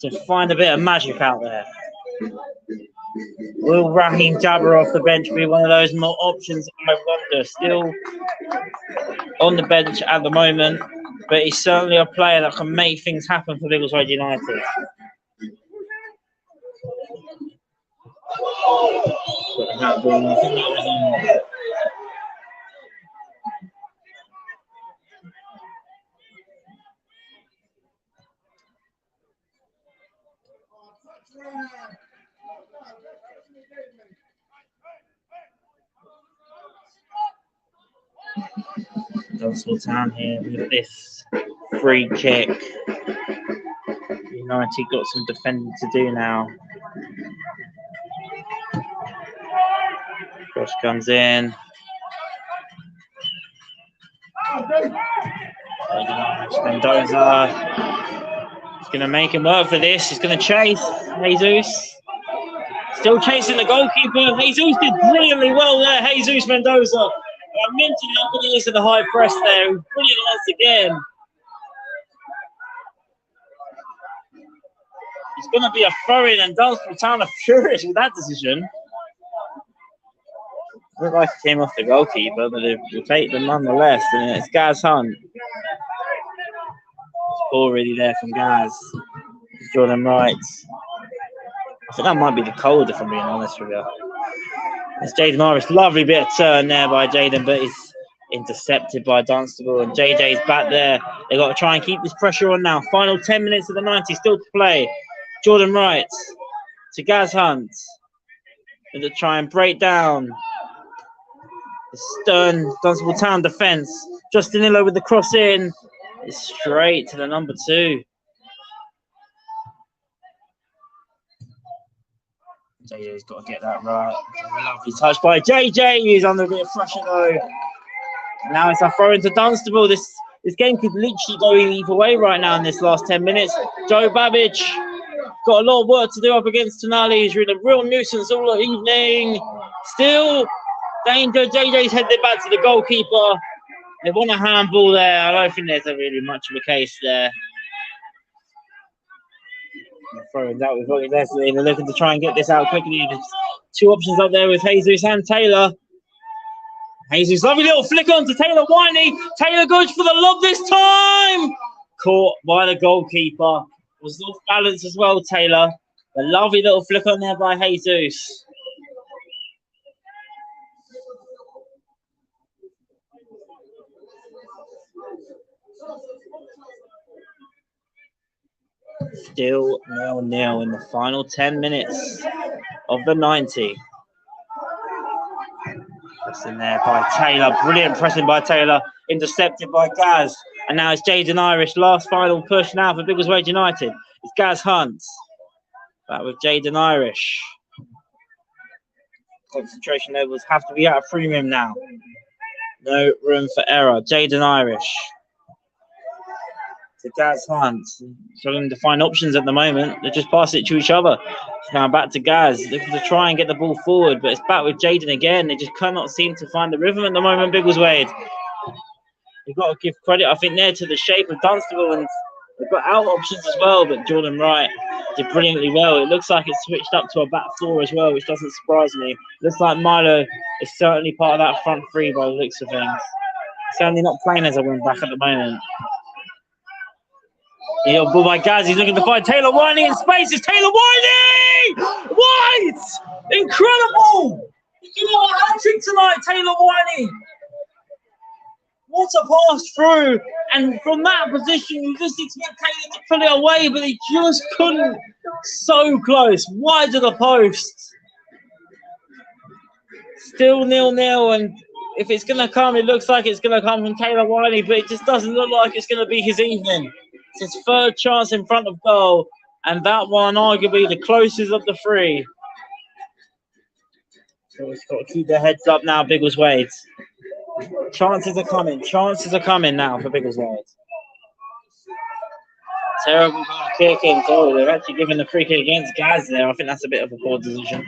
to find a bit of magic out there. Will Raheem Jabber off the bench be one of those more options? I wonder. Still on the bench at the moment, but he's certainly a player that can make things happen for Biggleswade United. Dunstable Town here with this free kick. United got some defending to do now. Cross comes in. Mendoza. He's going to make him work for this. He's going to chase Jesus. Still chasing the goalkeeper. Jesus did brilliantly well there. Jesus Mendoza. I mentioned how good he is at the high press there. Brilliant once again. It's going to be a throw-in, and Dunstable Town are furious with that decision. Looked like it came off the goalkeeper, but it will take them nonetheless. And it's Gaz Hunt. It's already there from Gaz. Jordan Wright. I think that might be the cold, if I'm being honest with you. It's Jaden Morris. Lovely bit of turn there by Jaden, but he's intercepted by Dunstable. And JJ's back there. They've got to try and keep this pressure on now. Final 10 minutes of the 90 still to play. Jordan Wright to Gaz Hunt. To try and break down the stern Dunstable Town defence. Just Danilo with the cross in. It's straight to the number 2. JJ's got to get that right. Lovely touch by JJ. He's under a bit of pressure though. Now it's a throw into Dunstable. This game could literally go either way right now in this last 10 minutes. Joe Babbage got a lot of work to do up against Tonali. He's been a real nuisance all evening. Still danger. JJ's headed back to the goalkeeper. They want a handball there. I don't think there's really much of a case there. Throwing out with Ollie Leslie. They're looking to try and get this out quickly. There's two options up there with Jesus and Taylor. Jesus, lovely little flick on to Taylor Winey. Taylor goes for the lob this time. Caught by the goalkeeper. Was off balance as well, Taylor. A lovely little flick on there by Jesus. Still 0-0 in the final 10 minutes of the 90. Pressing there by Taylor. Brilliant pressing by Taylor. Intercepted by Gaz. And now it's Jaden Irish. Last final push now for Biggleswade United. It's Gaz Hunt. Back with Jaden Irish. Concentration levels have to be at a premium now. No room for error. Jaden Irish. To Gaz Hunt. Struggling to find options at the moment. They just pass it to each other. Now back to Gaz. Looking to try and get the ball forward, but it's back with Jaden again. They just cannot seem to find the rhythm at the moment, Biggleswade. You've got to give credit, I think, there to the shape of Dunstable, and they've got out options as well, but Jordan Wright did brilliantly well. It looks like it's switched up to a back four as well, which doesn't surprise me. Looks like Milo is certainly part of that front three by the looks of things. Certainly not playing as a wing back at the moment. Yeah, ball by Gaz. He's looking to find Taylor Winey in space. It's Taylor Winey! White! Incredible! You know, a hat-trick tonight, Taylor Winey. What a pass through. And from that position, you just expect Taylor to pull it away, but he just couldn't. So close. Wide of the post. Still 0-0, and if it's going to come, it looks like it's going to come from Taylor Winey, but it just doesn't look like it's going to be his evening. It's his third chance in front of goal, and that one arguably the closest of the three. So it's got to keep their heads up now, Biggleswade. Chances are coming. Chances are coming now for Biggleswade. Terrible kicking. Oh, they're actually giving the free kick against Gaz there. I think that's a bit of a poor decision.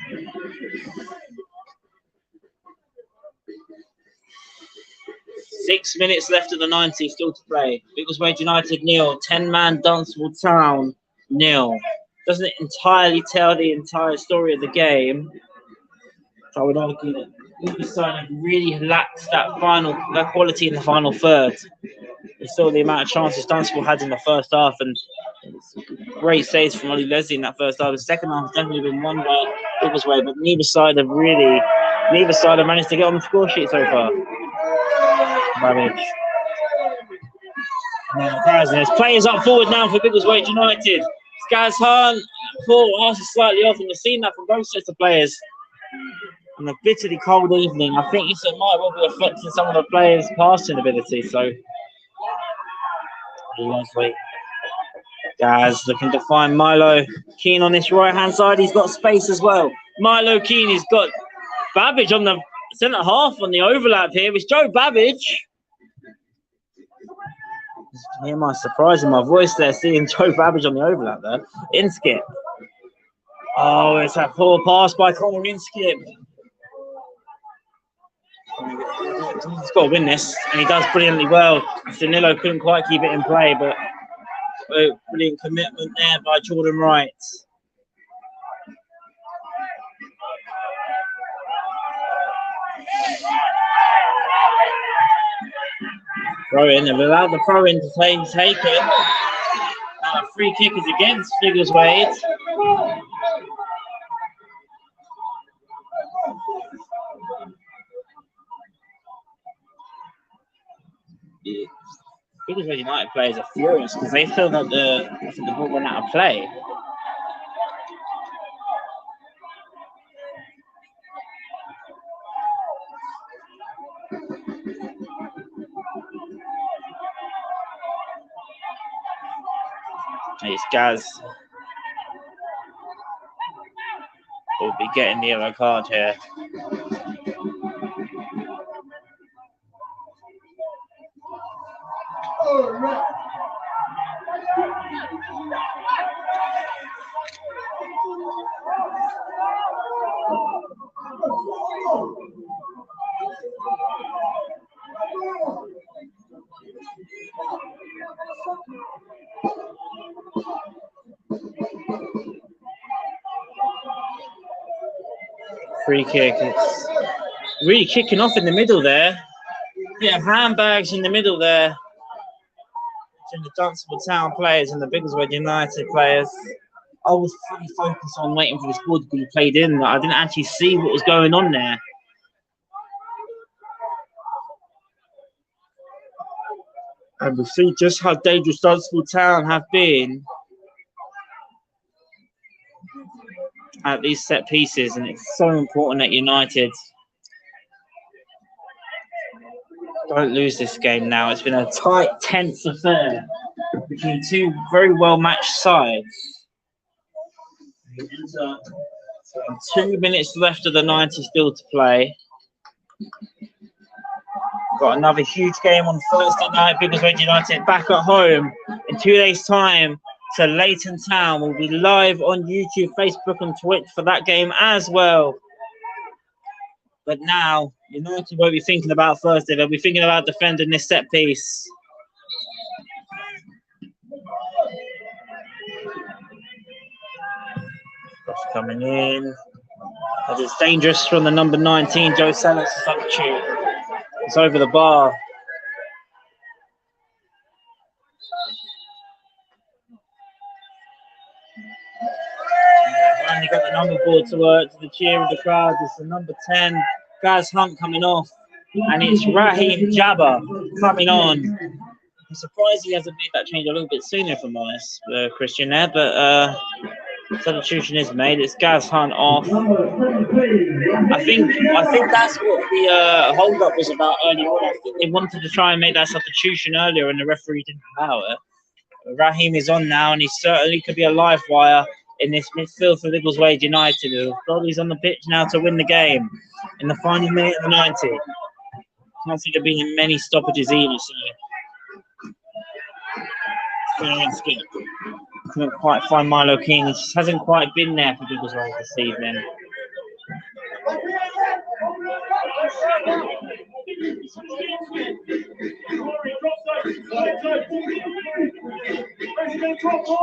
Six minutes left of the 90, still to play. Biggleswade United 0, 10-man Dunstable Town 0. Doesn't entirely tell the entire story of the game. So I would argue that Biggleswade really lacks that quality in the final third. We saw the amount of chances Dunstable had in the first half, and great saves from Ollie Leslie in that first half. The second half has definitely been won by Biggleswade, but neither side have managed to get on the score sheet so far. Babbage. There's players up forward now for Biggleswade United. Gaz Hunt, Paul Arthur slightly off, and we've seen that from both sets of players. On a bitterly cold evening, I think it might well be affecting some of the players' passing ability. So, Gaz looking to find Milo Keane on this right-hand side. He's got space as well. Milo Keane, he's got Babbage on the centre half on the overlap here. It's Joe Babbage. Hear my surprise in my voice there, seeing Joe Babbage on the overlap there. Inskip. Oh, it's a poor pass by Connor Inskip. He's got to win this, and he does brilliantly well. Danilo couldn't quite keep it in play, but brilliant commitment there by Jordan Wright. Throw in, they've allowed the throw in to be taken. Free kick is against Biggleswade. Biggleswade United players are furious because they feel that the ball went out of play. It's Gaz. Will be getting the yellow card here. Free kick. It's really kicking off in the middle there. Bit of handbags in the middle there. Between the Dunstable Town players and the Biggleswade United players. I was fully focused on waiting for this ball to be played in. I didn't actually see what was going on there. And we see just how dangerous Dunstable Town have been at these set pieces, and it's so important that United don't lose this game now. It's been a tight, tense affair between two very well-matched sides. 2 minutes left of the 90 still to play. Got another huge game on Thursday night. Biggleswade United back at home in 2 days' time to Leighton Town. We'll be live on YouTube, Facebook, and Twitch for that game as well. But now, United won't be thinking about Thursday. They'll be thinking about defending this set piece. Cross coming in. But it's dangerous from the number 19, Joe Sellers, substitute. It's over the bar. Finally got the number board to work to the cheer of the crowd. It's the number 10, Gaz Hunt, coming off. And it's Raheem Jabba coming on. I'm surprised he hasn't made that change a little bit sooner, if I'm honest, Christian there. But substitution is made. It's Gaz Hunt off. I think that's what the hold-up was about earlier on. I think they wanted to try and make that substitution earlier, and the referee didn't allow it. Raheem is on now, and he certainly could be a live wire in this midfield for Biggleswade United. He's on the pitch now to win the game in the final minute of the 90. Can't see there being many stoppages either, so skip. Couldn't quite find Milo Keane. He just hasn't quite been there for Biggleswade this evening.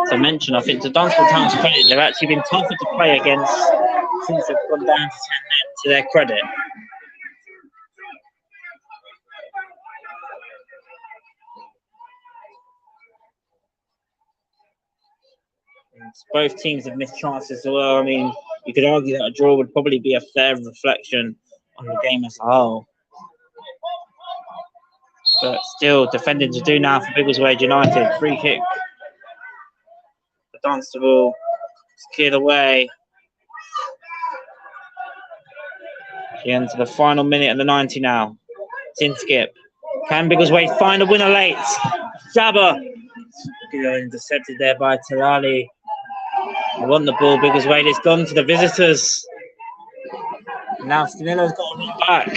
To mention, I think to Dunstable Town's credit, they've actually been tougher to play against since they've gone down to 10 men, to their credit. Both teams have missed chances as well. I mean, you could argue that a draw would probably be a fair reflection on the game as a whole. But still, defending to do now for Biggleswade United. Free kick for Dunstable. It's cleared away. Into the final minute of the 90 now. It's in skip. Can Biggleswade find a winner late? Jabba. Intercepted there by Talali. They want the ball. Biggleswade is gone to the visitors. Now Stanilo's got to run back.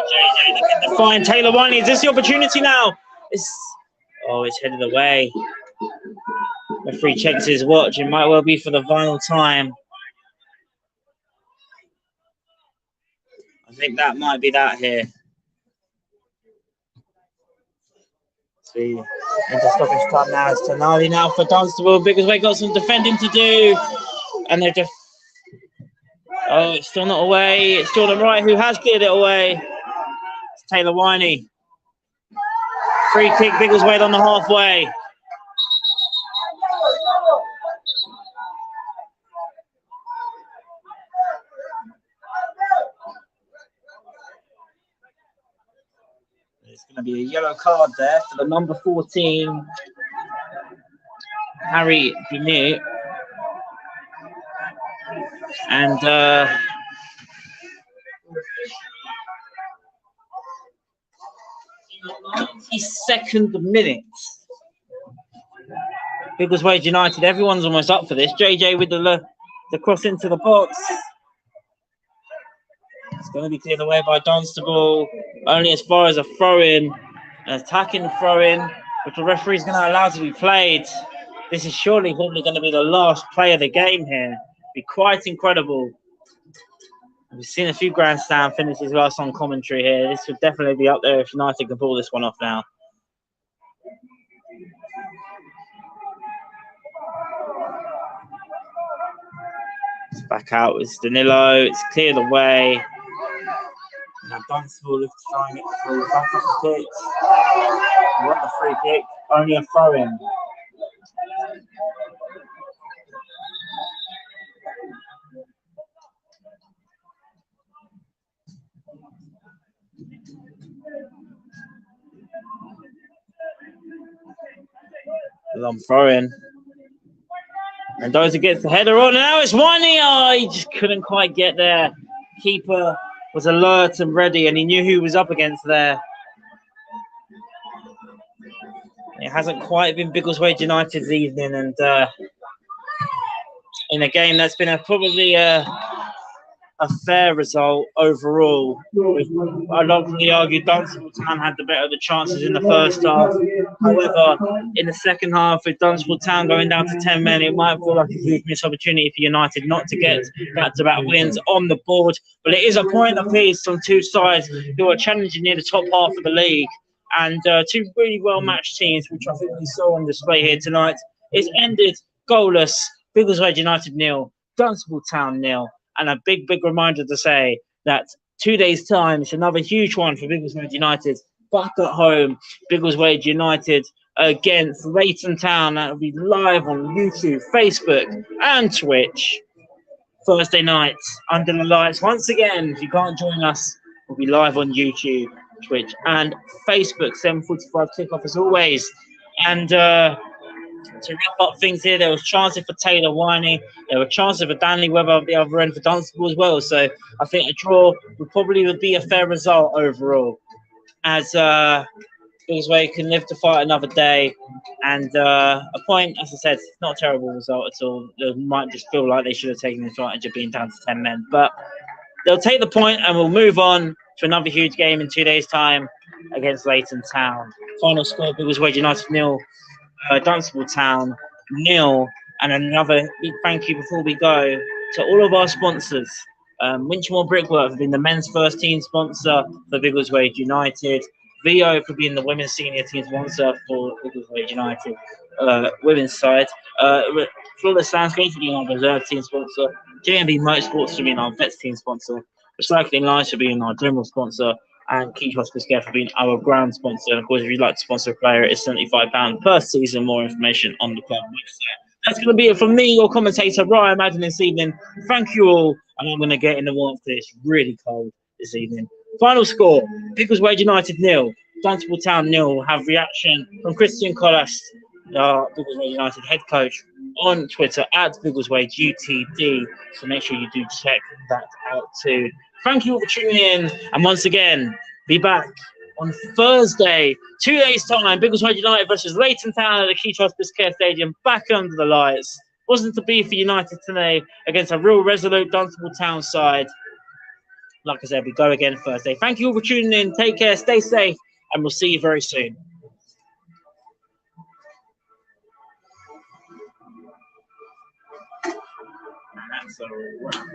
JJ looking to find Taylor Wiley. Is this the opportunity now? It's headed away. The referee checks his watch. It might well be for the final time. I think that might be that here. See, into stoppage time now. It's Tonali now for Dunstable. Biggleswade got some defending to do. And they're just... Oh, it's still not away. It's Jordan Wright who has cleared it away. It's Taylor Winey. Free kick, Biggleswade on the halfway. There's going to be a yellow card there for the number 14, Harry Binu. And 92nd minute. Biggleswade United, everyone's almost up for this. JJ with the cross into the box. It's going to be cleared away by Dunstable. Only as far as a throw-in, an attacking throw-in, which the referee's going to allow to be played. This is surely probably going to be the last play of the game here. Be quite incredible. We've seen a few Grand Slam finishes last on commentary here. This would definitely be up there if United can pull this one off now. It's back out. It's Danilo. It's cleared away. Now Dunstable looks to try and get the ball back up the pitch. We want the free kick. Only a throw-in. Long throw-in. And Dozer gets the header on. And now it's Winey. Oh, he just couldn't quite get there. Keeper was alert and ready, and he knew who he was up against there. It hasn't quite been Biggleswade United's evening, and in a game that's been probably a fair result overall. I'd obviously argue Dunstable Town had the better of the chances in the first half. However, in the second half, with Dunstable Town going down to 10 men, it might feel like a huge missed opportunity for United not to get back-to-back wins on the board. But it is a point apiece on two sides who are challenging near the top half of the league. And two really well-matched teams, which I think we saw on display here tonight. It's ended goalless. Biggleswade United 0, Dunstable Town 0. And a big reminder to say that 2 days' time, it's another huge one for Biggleswade United. Back at home, Biggleswade United against Leighton Town. That will be live on YouTube, Facebook, and Twitch. Thursday night, under the lights. Once again, if you can't join us, we'll be live on YouTube, Twitch, and Facebook. 7:45 kickoff as always. And to wrap up things here, there was chances for Taylor Winey. There were chances for Danley Webber at the other end for Dunstable as well. So I think a draw would be a fair result overall, as Biggleswade can live to fight another day. And a point, as I said, not a terrible result at all. They might just feel like they should have taken advantage of being down to 10 men. But they'll take the point and we'll move on to another huge game in 2 days' time against Leighton Town. Final score, Biggleswade United 0. Dunstable Town 0, and another big thank you before we go to all of our sponsors. Winchmore Brickwork for being the men's first team sponsor for Biggleswade United. VO for being the women's senior team sponsor for Biggleswade United women's side. Flawless Landscape for being our reserve team sponsor. JMB Motorsports for being our vets team sponsor. Recycling Lines for being our general sponsor. And Keech Hospice for being our ground sponsor. And of course, if you'd like to sponsor a player, it's £75 per season. More information on the club website. That's going to be it from me, your commentator, Ryan Madden, this evening. Thank you all. And I'm going to get in the warmth. It's really cold this evening. Final score, Biggleswade United 0, Dunstable Town 0. Have reaction from Christian Collas, Biggleswade United head coach, on Twitter at Biggleswade UTD. So make sure you do check that out too. Thank you all for tuning in. And once again, be back on Thursday, 2 days' time. Biggleswade United versus Leighton Town at the Keech Hospice Care Stadium, back under the lights. Wasn't to be for United today against a real resolute Dunstable Town side. Like I said, we go again Thursday. Thank you all for tuning in. Take care, stay safe, and we'll see you very soon. And that's a wrap.